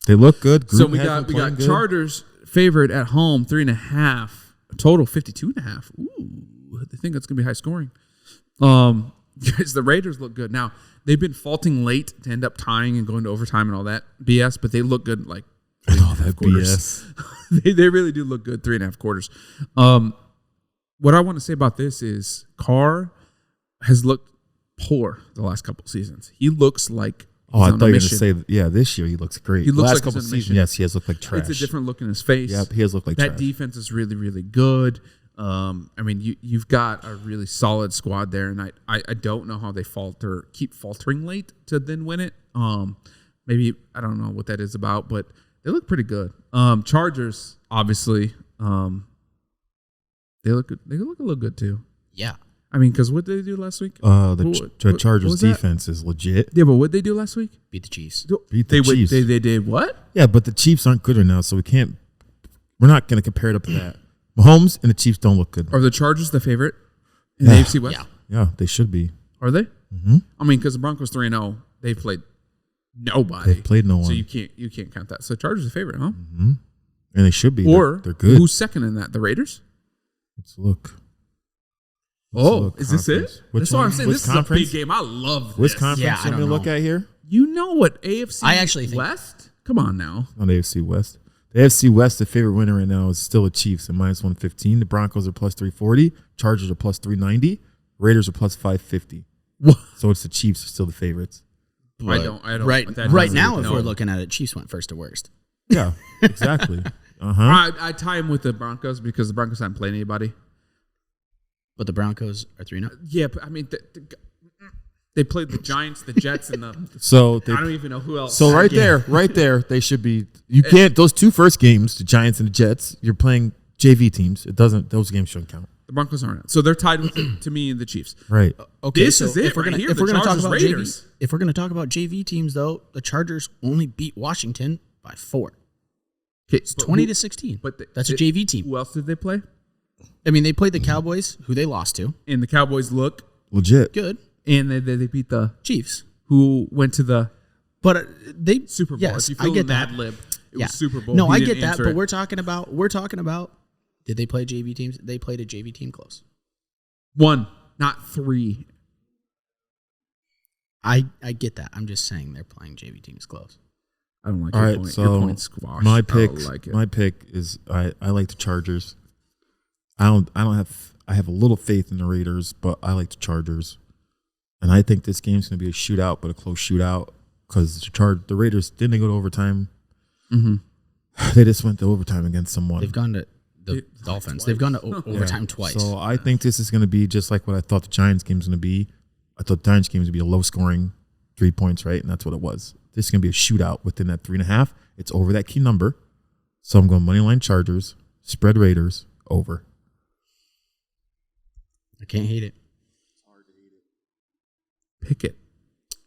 They look good. Gruden So we has got been playing good. Chargers favored at home 3.5. Total 52.5. Ooh, they think that's gonna be high scoring. Guys, the Raiders look good. Now they've been faulting late to end up tying and going to overtime and all that BS, but they look good. Like Oh, that quarters. BS. they really do look good 3.5 quarters. What I want to say about this is Carr has looked poor the last couple of seasons. He looks like Oh, I he's on thought a you were going to mission. say, yeah, this year he looks great. He looks Last like he's couple on a seasons, mission. yes, he has looked like trash. It's a different look in his face. Yep, he has looked like that trash. defense is really, really good. I mean, you've got a really solid squad there, and I don't know how they keep faltering late to then win it. Maybe I don't know what that is about, but they look pretty good. Chargers, obviously, they look good. They look a little good too. Yeah. I mean, because what did they do last week? The Chargers was that? defense is legit. Yeah, but what did they do last week? Beat the Chiefs. Beat the Chiefs. They did what? Yeah, but the Chiefs aren't good enough, so we're not going to compare it up to that. Mahomes and the Chiefs don't look good. Are the Chargers the favorite in the Yeah. AFC West? Yeah. Yeah, they should be. Are they? Mm-hmm. I mean, because the Broncos 3-0, they've played nobody. They've played no one. So you can't count that. So Chargers are the favorite, huh? Mm-hmm. And they should be. Or they're good. Who's second in that? The Raiders? Let's look. Oh, is this it? Which That's what I'm one? saying. Which This is a conference? big game. I love Which this. conference Yeah, I am I don't look know. at here? You know what AFC I actually think- West? Come on now. On the AFC West. The AFC West, the favorite winner right now is still the Chiefs at -115. The Broncos are plus 340. Chargers are plus 390. Raiders are plus 550. What? So it's the Chiefs are still the favorites. I don't. Right that right doesn't now, if know. we're looking at it, Chiefs went first to worst. Yeah, exactly. Uh-huh. I tie him with the Broncos because the Broncos haven't played anybody. But the Broncos are 3-0. Yeah, but I mean, they played the Giants, the Jets, and the. So they, I don't even know who else. so right there, they should be. You can't. Those two first games, the Giants and the Jets, you're playing JV teams. It doesn't. Those games shouldn't count. The Broncos aren't. So they're tied with to me and the Chiefs. Right. Okay, This so is it if we're right gonna here, if the we're gonna talk Chargers about Raiders. JV, if we're gonna talk about JV teams though, the Chargers only beat Washington by 4. Okay, It's 20-16. But That's a JV team. Who else did they play? I mean, they played the Cowboys, who they lost to. And the Cowboys look, Legit. Good. and they beat the Chiefs. who went to the But they Super Bowl. Yes, if you I feel get mad that. lib, it Yeah. was Super Bowl. No, He I didn't get that. answer But it. we're talking about. Did they play JV teams? They played a JV team close. 1, not 3. I get that. I'm just saying they're playing JV teams close. I don't like All your right. point. So Your point squash. my I pick. don't like it. My pick is I like the Chargers. I have a little faith in the Raiders, but I like the Chargers, and I think this game's going to be a shootout, but a close shootout because the Raiders didn't they go to overtime. Mm-hmm. They just went to overtime against someone. They've gone to the Dolphins. They've gone to overtime twice. So I think this is going to be just like what I thought the Giants game was going to be. I thought the Giants game was going to be a low scoring 3 points, right? And that's what it was. This is going to be a shootout within that 3.5. It's over that key number. So I'm going moneyline Chargers, spread Raiders, over. I can't hate it. Pick it.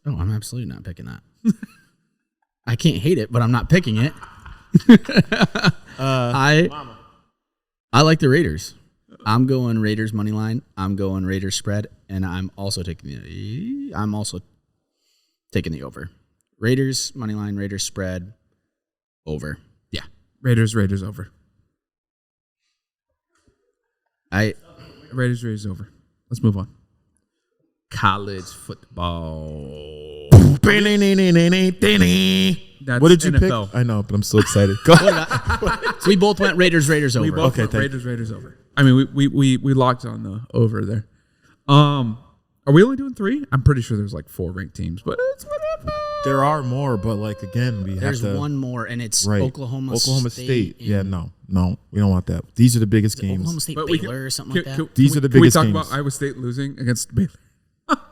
Oh, I'm absolutely not picking that. I can't hate it, but I'm not picking it. I like the Raiders. I'm going Raiders money line. I'm going Raiders spread, and I'm also taking the over. Raiders money line, Raiders spread, over. Yeah. Raiders over. Raiders over. Let's move on. College football. What did you NFL. pick? I know, but I'm so excited. Go ahead. We both went Raiders over. We both Okay, went thank Raiders over. I mean, we locked on the over there. Are we only doing 3? I'm pretty sure there's like 4 ranked teams, but it's whatever. There are more, but like again, There's have to. one more, and it's Right. Oklahoma State. Yeah, no, we don't want that. These are the biggest games. Oklahoma State But we Baylor or something like that. These are the Can we biggest talk games. about Iowa State losing against Baylor?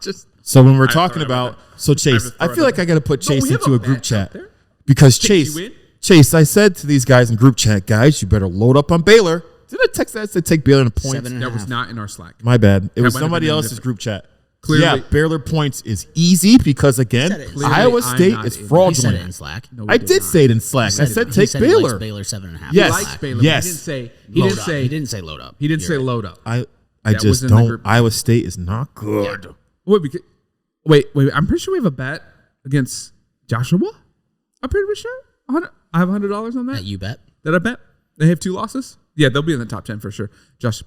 Just So when we're I talking thought about, about so I Chase, just I thought feel like about I got to put No, Chase we have into a a group bet chat out there. because Chase, you win? Chase, I said to these guys in group chat, guys, you better load up on Baylor. Did I text that to take Baylor in points? 7.5. That was not in our Slack. My bad. It was might have somebody been else's different. group chat. Clearly- Yeah, Baylor points is easy because again, said it. Clearly, Iowa I'm State not is in. He said it in fraudulent. Slack. No, we I did not. say it in Slack. I said He take said He Baylor. likes Baylor 7.5. Yes. He likes Baylor. Yes. He didn't say. He didn't say load up. He didn't You're say right. load up. I That just was in the don't. group. Iowa State is not good. Wait. I'm pretty sure we have a bet against Joshua. I'm pretty sure. I have $100 on that. That you bet. That I bet. They have 2 losses. Yeah, they'll be in the top 10 for sure. Josh,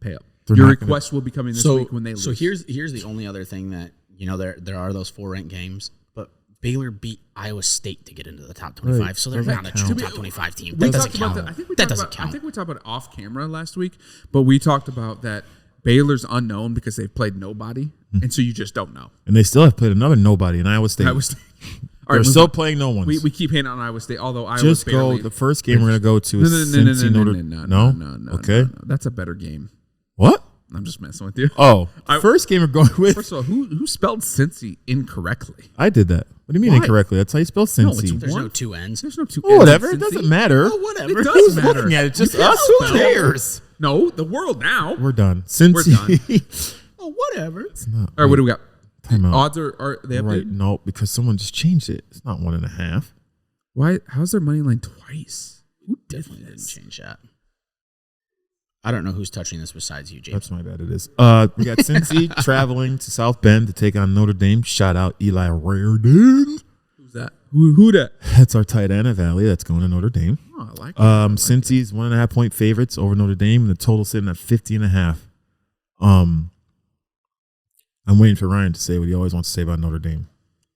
pay up. They're Your not gonna- request will be coming this week when they lose. So here's the only other thing that there are those 4 ranked games, but Baylor beat Iowa State to get into the top 25, Right. so they're Doesn't not a true count. top 25 team. We That doesn't talked about count. that. I think we That talked doesn't about, count. I think we talked about it off camera last week, but we talked about that Baylor's unknown because they've played nobody, and so you just don't know. And they still have played another nobody in Iowa State. Iowa State. All They're right, still move on. playing no ones. We keep hating on Iowa State, although Iowa's just go. barely. The first game we're gonna go to is Cincy Notre. No. Okay. That's a better game. What? I'm just messing with you. Oh, first game we're going with. First of all, who spelled Cincy incorrectly? I did that. What do you mean Why? incorrectly? That's how you spell No, it's Cincy. There's no What? 2 N's. There's no 2 Oh, whatever. N's It in doesn't Cincy. matter. Oh, whatever. It does Who's matter. looking at it? Just You can't us. Who spell. cares? No, the world now. We're done. Cincy. Oh, whatever. It's not. All right, what do we got? Time out. Odds are they updated? Right. No, because someone just changed it. It's not 1.5. Why? How's their money line twice? Who did Definitely didn't this? change that. I don't know who's touching this besides you, James. That's my bad. It is. We got Cincy traveling to South Bend to take on Notre Dame. Shout out Eli Reardon. Who's that? Who that? That's our tight end at Valley. That's going to Notre Dame. Oh, I like it. Cincy's 1.5 point favorites over Notre Dame, and the total sitting at 50.5. I'm waiting for Ryan to say what he always wants to say about Notre Dame.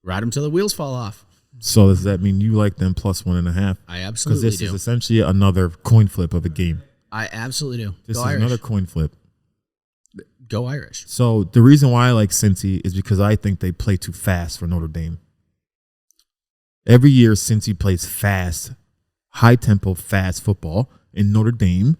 Ride them till the wheels fall off. So does that mean you like them plus 1.5? I Because absolutely this do. is essentially another coin flip of a game. I absolutely do. This Go is Irish. another coin flip. Go Irish. So the reason why I like Cincy is because I think they play too fast for Notre Dame. Every year, Cincy plays fast, high-tempo, fast football. In Notre Dame,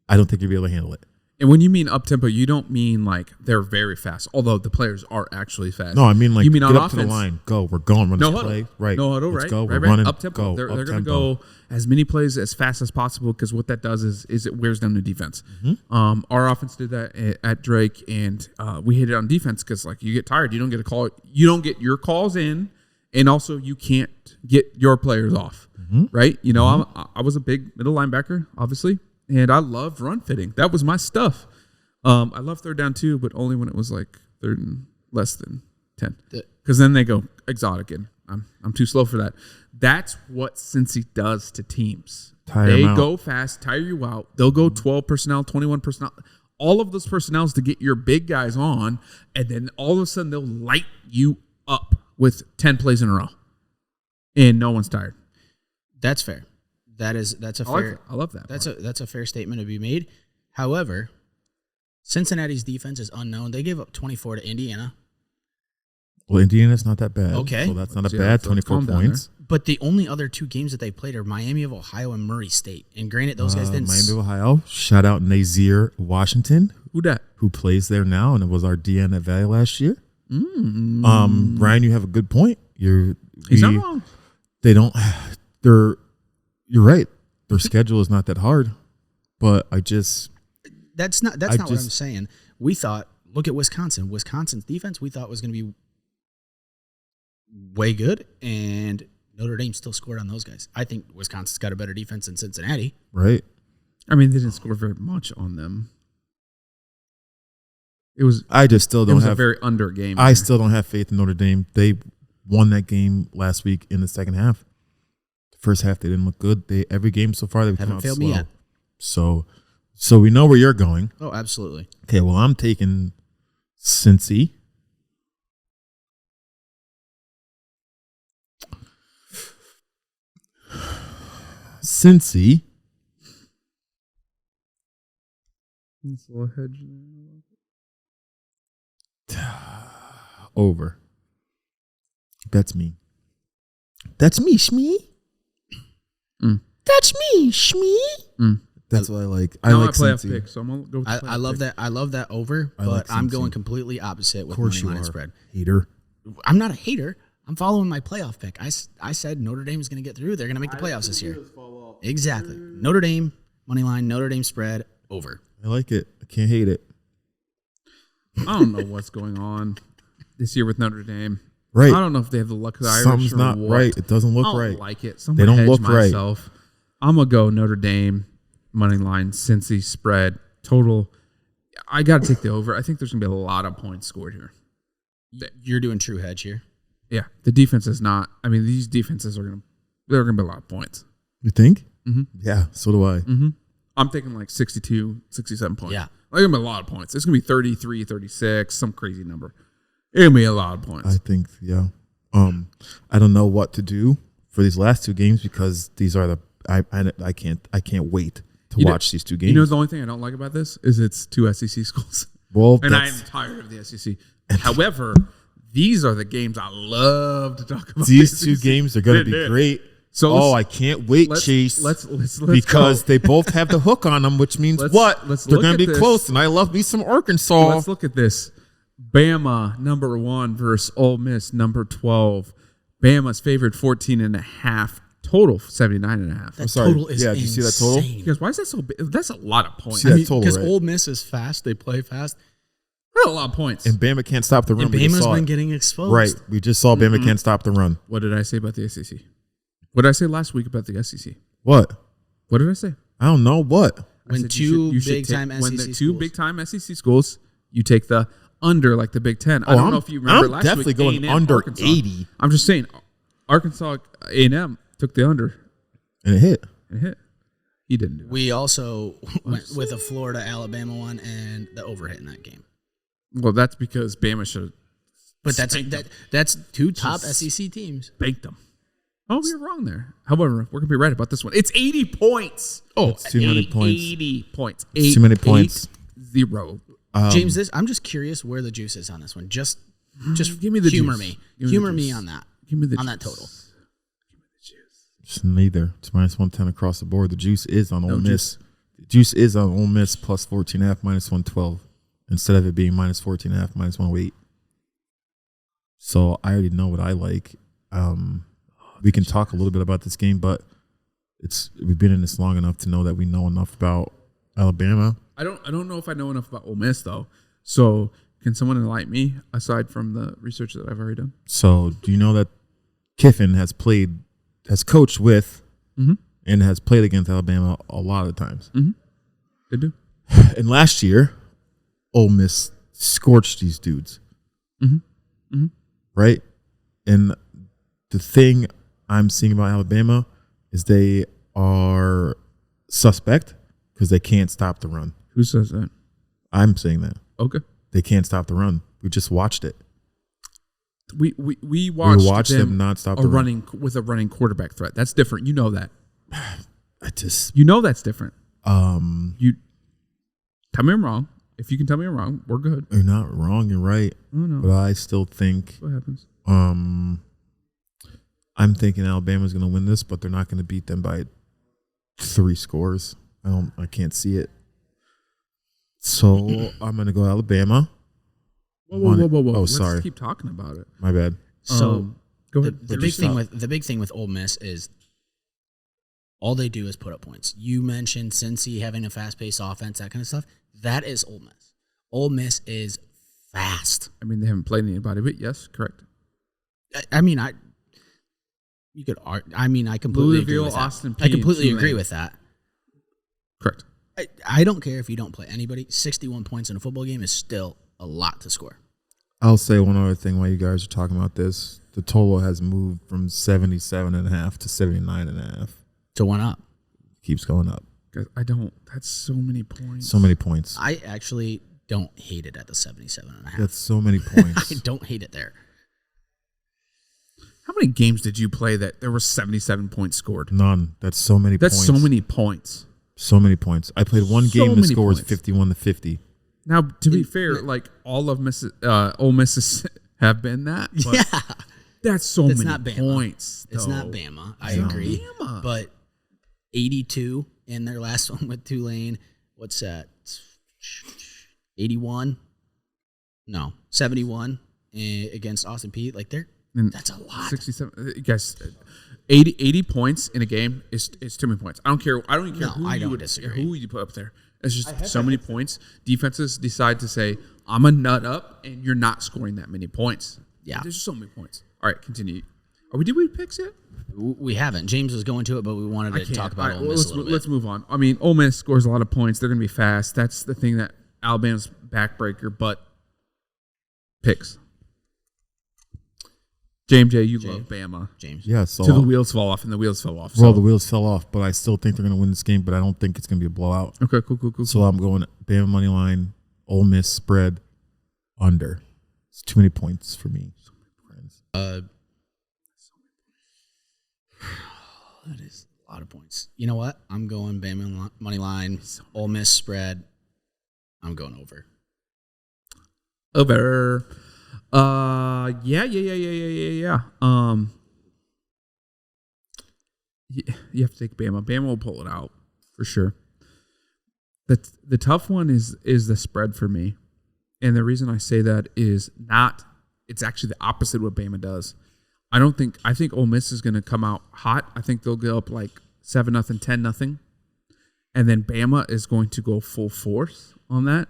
I don't think you'll be able to handle it. And when you mean up-tempo, you don't mean like they're very fast, although the players are actually fast. No, I mean like you mean get on up offense, to the line. Go. We're going. Run no this huddle. play. Right. No huddle, Let's right? go. Right, We're running. up-tempo. Go. They're going to Up-tempo. go as many plays as fast as possible because what that does is it wears down the defense. Our offense did that at Drake, and we hit it on defense because like you get tired. You don't get a call. You don't get your calls in, and also you can't get your players off, right? You know, I was a big middle linebacker, obviously, and I loved run fitting. That was my stuff. I love third down too, but only when it was like third and less than 10. Because then they go exotic, and I'm too slow for that. That's what Cincy does to teams. Tire 'em out. Go fast, tire you out. They'll go 12 personnel, 21 personnel, all of those personnels to get your big guys on, and then all of a sudden they'll light you up with 10 plays in a row, and no one's tired. That's fair. That's a fair. I love that. That's a fair statement to be made. However, Cincinnati's defense is unknown. They gave up 24 to Indiana. Well, Indiana's not that bad. Okay. So that's not a Yeah, bad so 24 calm down points. But the only other two games that they played are Miami of Ohio and Murray State. And granted, those guys didn't. Miami, Ohio. Shout out Nazir Washington, Who that? who plays there now, and it was our DN at Valley last year. Ryan, you have a good point. He's not wrong. They don't. You're right. Their schedule is not that hard, but That's not what I'm saying. We thought, look at Wisconsin. Wisconsin's defense we thought was going to be way good, and Notre Dame still scored on those guys. I think Wisconsin's got a better defense than Cincinnati. right. I mean, they didn't score very much on them. I just still It don't was a have. very under game. I still don't have faith in Notre Dame. They won that game last week in the second half. The first half they didn't look good. Every game so far they've come Haven't out failed slow. me yet. So we know where you're going. Oh, absolutely. Okay, well I'm taking Cincy. Cincy. Over. That's me. That's me, Shmee. That's me, Shmee. That's what I like. I Now like I play off Cincy. pick, so I'm gonna go. With I love that. I love that over, I but like I'm Cincy. going completely opposite with Of course money you line are. spread. Hater. I'm not a hater. I'm following my playoff pick. I said Notre Dame is going to get through. They're going to make the playoffs this year. Exactly. Notre Dame money line. Notre Dame spread over. I like it. I can't hate it. I don't know what's going on this year with Notre Dame. Right. I don't know if they have the luck of the Irish Something's or not what. right. It doesn't look I don't right. like it. They don't Hedge look right. myself. I'm gonna go Notre Dame money line, Cincy spread total. I got to take the over. I think there's gonna be a lot of points scored here. You're doing true hedge here. Yeah, the defense is not. I mean, these defenses are gonna. They're gonna be a lot of points. You think? Mm-hmm. Yeah, so do I. Mm-hmm. I'm thinking like 62, 67 points. Yeah. Like, gonna be a lot of points. It's gonna be 33, 36, some crazy number. It's gonna be a lot of points. I think, yeah. I don't know what to do for these last two games because these are the I can't wait to watch these two games. You know, the only thing I don't like about this is it's two SEC schools. Well, And I am tired of the SEC. However, these are the games I love to talk about. these the two SEC. games are going to be great. So I can't wait, Chase. Let's because go. they both have the hook on them, which means Let's they're look going at to be this. close. And I love me some Arkansas. Let's look at this. Bama, number 1 versus Ole Miss, number 12. Bama's favored 14.5. Total 79.5. That sorry. total is Yeah, did you see that total? insane. Because why is that so big? That's a lot of points. See that I mean, total, Because right? Ole Miss is fast. They play fast. that's a lot of points. And Bama can't stop the run. And We just Bama's saw been it. getting exposed. Right. We just saw Bama can't stop the run. What did I say about the SEC? What did I say last week about the SEC? What? What did I say? I don't know. What? I When said two you should big-time take- when the SEC two schools- big-time SEC schools, you take the under like the Big Ten. I don't know if you remember I'm last definitely week. going A&M, under Arkansas. 80. I'm just saying, Arkansas A&M took the under And it hit. and hit. He didn't do that. We also went with a Florida Alabama one and the over hit in that game. Well, that's because Bama should have But that's two top SEC teams. Banked them. Oh, you're wrong there. However, we're going to be right about this one. It's 80 points. Oh, it's too many points. 80 points. It's too many points. 0. James, I'm just curious where the juice is on this one. Just give me the humor juice. me. Give Humor the me juice. on that. Give me the on juice. that total. Give me the juice. It's neither. It's minus 110 across the board. The juice is on Ole Miss. juice. The juice is on Ole Miss plus 14.5, minus 112. Instead of it being minus 14.5, minus 108. So I already know what I like. We can talk a little bit about this game, but we've been in this long enough to know that we know enough about Alabama. I don't know if I know enough about Ole Miss though. So can someone enlighten me aside from the research that I've already done? So do you know that Kiffin has coached with, and has played against Alabama a lot of times? Mm-hmm. They do. And last year, Ole Miss scorched these dudes. Mm-hmm. Mm-hmm. Right? And the thing I'm seeing about Alabama is they are suspect because they can't stop the run. Who says that? I'm saying that. Okay. They can't stop the run. We just watched it. We watched them not stop the run with a running quarterback threat. That's different. You know that. You know that's different. You tell me I'm wrong. If you can tell me I'm wrong, we're good. You're not wrong. You're right. No. But I still think What happens? I'm thinking Alabama's going to win this, but they're not going to beat them by 3 scores. I can't see it. So I'm going to go Alabama. Whoa. Oh, Let's sorry. keep talking about it. My bad. So go ahead. The big thing with Ole Miss is all they do is put up points. You mentioned Cincy having a fast-paced offense, that kind of stuff. That is Ole Miss. Ole Miss is fast. I mean, they haven't played anybody, but yes, correct. I completely agree with that. Austin Peay, I completely and agree Tulane. with that. Correct. I don't care if you don't play anybody. 61 points in a football game is still a lot to score. I'll say one other thing while you guys are talking about this. The total has moved from 77.5 to 79.5. To 1 up. Keeps going up. I don't. That's so many points. So many points. I actually don't hate it at the 77.5. That's so many points. I don't hate it there. How many games did you play that there were 77 points scored? None. That's so many points. That's so many points. So many points. I played one So game. The many score was points. 51-50. Now, to be fair, like all of Ole Miss have been that. But Yeah. That's so It's many not Bama. points. It's though. not Bama. I It's not agree. Bama. But 82 in their last one with Tulane. What's that? 81? No, 71 against Austin Peay. Like that's a lot. 67. Guys, 80 points in a game is too many points. I don't care. I don't even care No, I don't disagree. Who you put up there. It's just so many points. Defenses decide to say, I'm a nut up, and you're not scoring that many points. Yeah. There's just so many points. All right, continue. Did we picks yet? We haven't. James was going to it, but we wanted to talk about Ole Miss a little bit. Let's move on. I mean, Ole Miss scores a lot of points. They're going to be fast. That's the thing that Alabama's backbreaker, but picks. James J, you love Bama. James. Yeah, so Till the wheels fall off, and the wheels fell off. well, the wheels fell off, but I still think they're going to win this game, but I don't think it's going to be a blowout. Okay, cool. So I'm going Bama money line, Ole Miss spread, under. It's too many points for me. That is a lot of points. You know what? I'm going Bama money line, Ole Miss spread. I'm going over. Over. Yeah. You have to take Bama. Bama will pull it out for sure. The tough one is the spread for me, and the reason I say that is not. It's actually the opposite of what Bama does. I think Ole Miss is going to come out hot. I think they'll go up like 7-0, 10-0, and then Bama is going to go full force on that.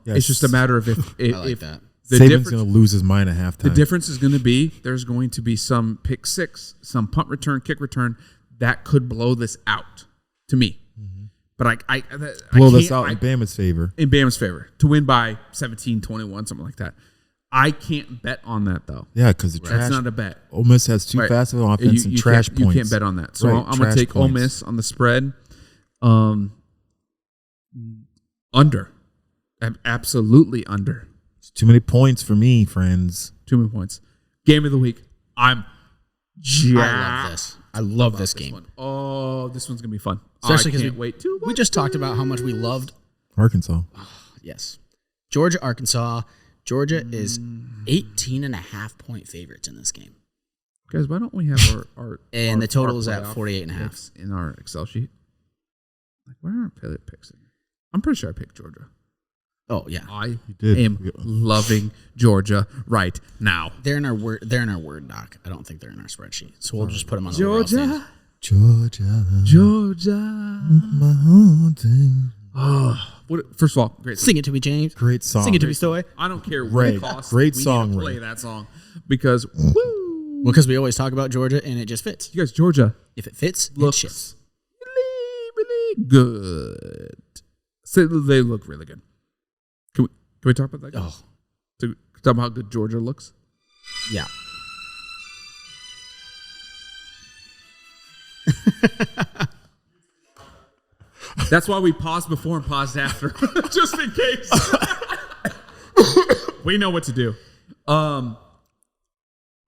Yes. It's just a matter of if I like that. the Saban's difference, going to lose his mind at halftime. the difference is going to be there's going to be some pick six, some punt return, kick return that could blow this out to me. But I blow can't- this out in Bama's favor. in Bama's favor to win by 17, 21, something like that. I can't bet on that though. Yeah, because the trash. That's not a bet. Ole Miss has too Right. fast of an offense and trash can't, points. You can't bet on that. So Right, I'm going trash to take Ole points. Miss on the spread. Under. Absolutely under. It's too many points for me, friends. Too many points. Game of the week. I'm jacked. I love this. I love this game. One. Oh, this one's gonna be fun. Especially I can't because wait to. we just talked about how much we loved. Arkansas. Yes. Georgia, Arkansas. Georgia is 18.5-point favorites in this game. Guys, why don't we have our And our, the total our is at playoff 48.5. picks in our Excel sheet? Like, where aren't Philip picks in? I'm pretty sure I picked Georgia. Oh yeah, I did. am loving Georgia right now. they're in our word doc. I don't think they're in our spreadsheet, so we'll just put them on Georgia, Georgia. My haunting. Oh, first of all, great song. Sing it to me, James. Great song. Sing it to me, Stoy. I don't care what Ray, it costs. great we song, need to play Ray. that song because woo, Because we always talk about Georgia and it just fits. you guys, Georgia If it fits, it looks shits. really good. So they look really good. Can we talk about that? Oh, Talk about how good Georgia looks. yeah. That's why we paused before and paused after, just in case. We know what to do.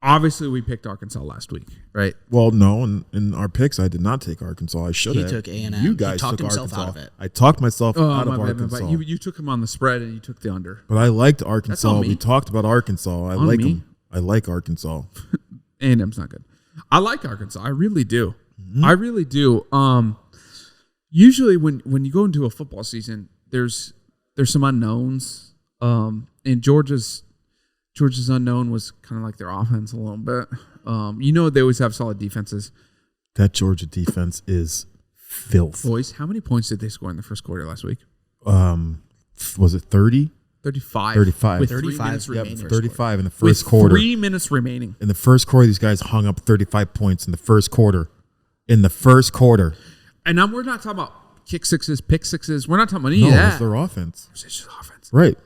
Obviously, we picked Arkansas last week, right? Well, no, in our picks, I did not take Arkansas. I should He have. took A&M. You He guys talked took himself Arkansas. out of it. I talked myself out of my bad, Arkansas. my bad. You took him on the spread and you took the under. But I liked That's Arkansas. on me. We talked about Arkansas. I On like me. them. I like Arkansas. A&M's not good. I like Arkansas. I really do. I really do. Usually when you go into a football season, there's some unknowns. And Georgia's unknown was kind of like their offense a little bit. They always have solid defenses. That Georgia defense is filth. Boys, how many points did they score in the first quarter last week? Was it 30? 35. 35. With 35, 3 minutes Yep, remaining. 35 in the With first quarter. 3 minutes remaining. In the first quarter, these guys hung up 35 points in the first quarter. In the first quarter. And now we're not talking about kick sixes, pick sixes. We're not talking about any No, of that. it's their offense. It's just offense. Right.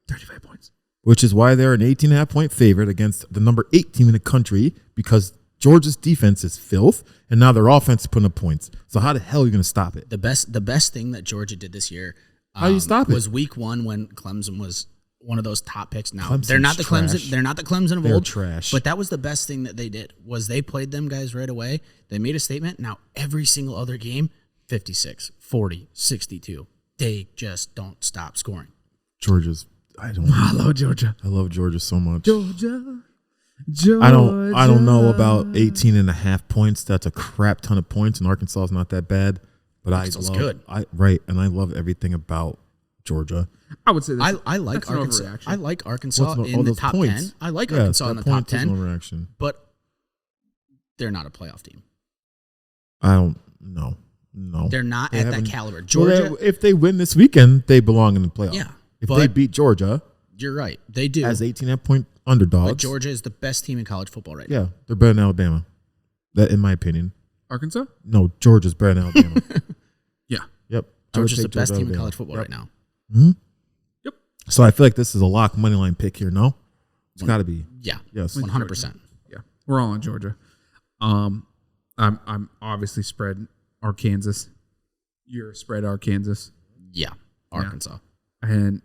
35 points. Which is why they're an 18.5-point favorite against the number 8 team in the country, because Georgia's defense is filth, and now their offense is putting up points. So how the hell are you going to stop it? The best thing that Georgia did this year How do you stop it? was week 1 when Clemson was one of those top picks. Now Clemson's they're not the trash. Clemson. They're not the Clemson of They're old. trash. But that was the best thing that they did was they played them guys right away. They made a statement. Now every single other game, 56, 40, 62. They just don't stop scoring. I love Georgia. I love Georgia so much. Georgia. I don't know about 18.5 points. That's a crap ton of points, and Arkansas is not that bad. But Arkansas is I love good. and I love everything about Georgia. I would say this. I like that's an Arkansas. overreaction. I like Arkansas All in the those top points. 10. I like Yes, Arkansas in that the top point is 10, an overreaction. but they're not a playoff team. I don't know. No, They're not They at that haven't- caliber. Well, Georgia, if they win this weekend, they belong in the playoff. Yeah, If but- they beat Georgia you're right. They do. as 18.5-point underdogs, But Georgia is the best team in college football right now. yeah, they're better than Alabama. That, in my opinion. Arkansas? No, Georgia's better than Alabama. Yeah. Yep, I would Georgia's the take best Georgia team in Alabama. college football right now. Yep. So I feel like this is a lock money line pick here. No, it's got to be. Yeah. Yes. 100%. Yeah. We're all on Georgia. I'm obviously spread Arkansas. You're spread Arkansas. Yeah. Arkansas. And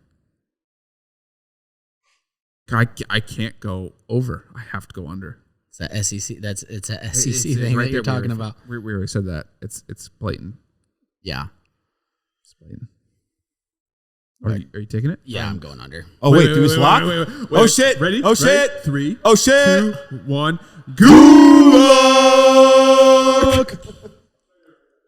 I can't go over. I have to go under. It's that SEC. It's a SEC It's thing right that you're there. talking about. We already said that. It's blatant. Yeah. It's blatant. Are you taking it? Yeah, I'm going under. Oh wait, do we lock? Oh shit! Ready? Oh shit! Ready? 3. Oh shit! 2, 1. Good luck!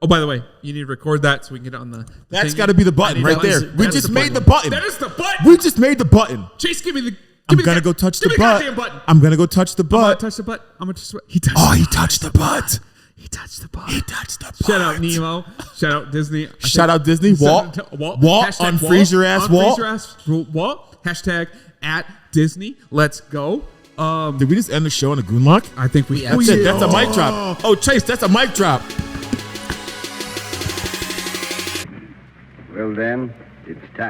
Oh, by the way, you need to record that so we can get it on the. That's thing. got to be the I button need right to- there. that We is just the made the button. button. That is the button. We just made the button. Chase, give me the. I'm gonna go touch the goddamn butt. button. I'm gonna go touch the I'm gonna butt. touch the butt. I'm gonna touch the butt. He touched. Oh, the he butt. touched the butt. He touched the butt. He touched the butt. Shout out Nemo. Shout out Disney. Shout out Disney. Walt. Walt. Walt. Unfreeze your ass, Walt. Unfreeze your ass, Walt. Hashtag at Disney. Let's go. Did we just end the show on a goon lock? I think we. That's it. That's a mic drop. Oh, Chase, that's a mic drop. Well then, it's time.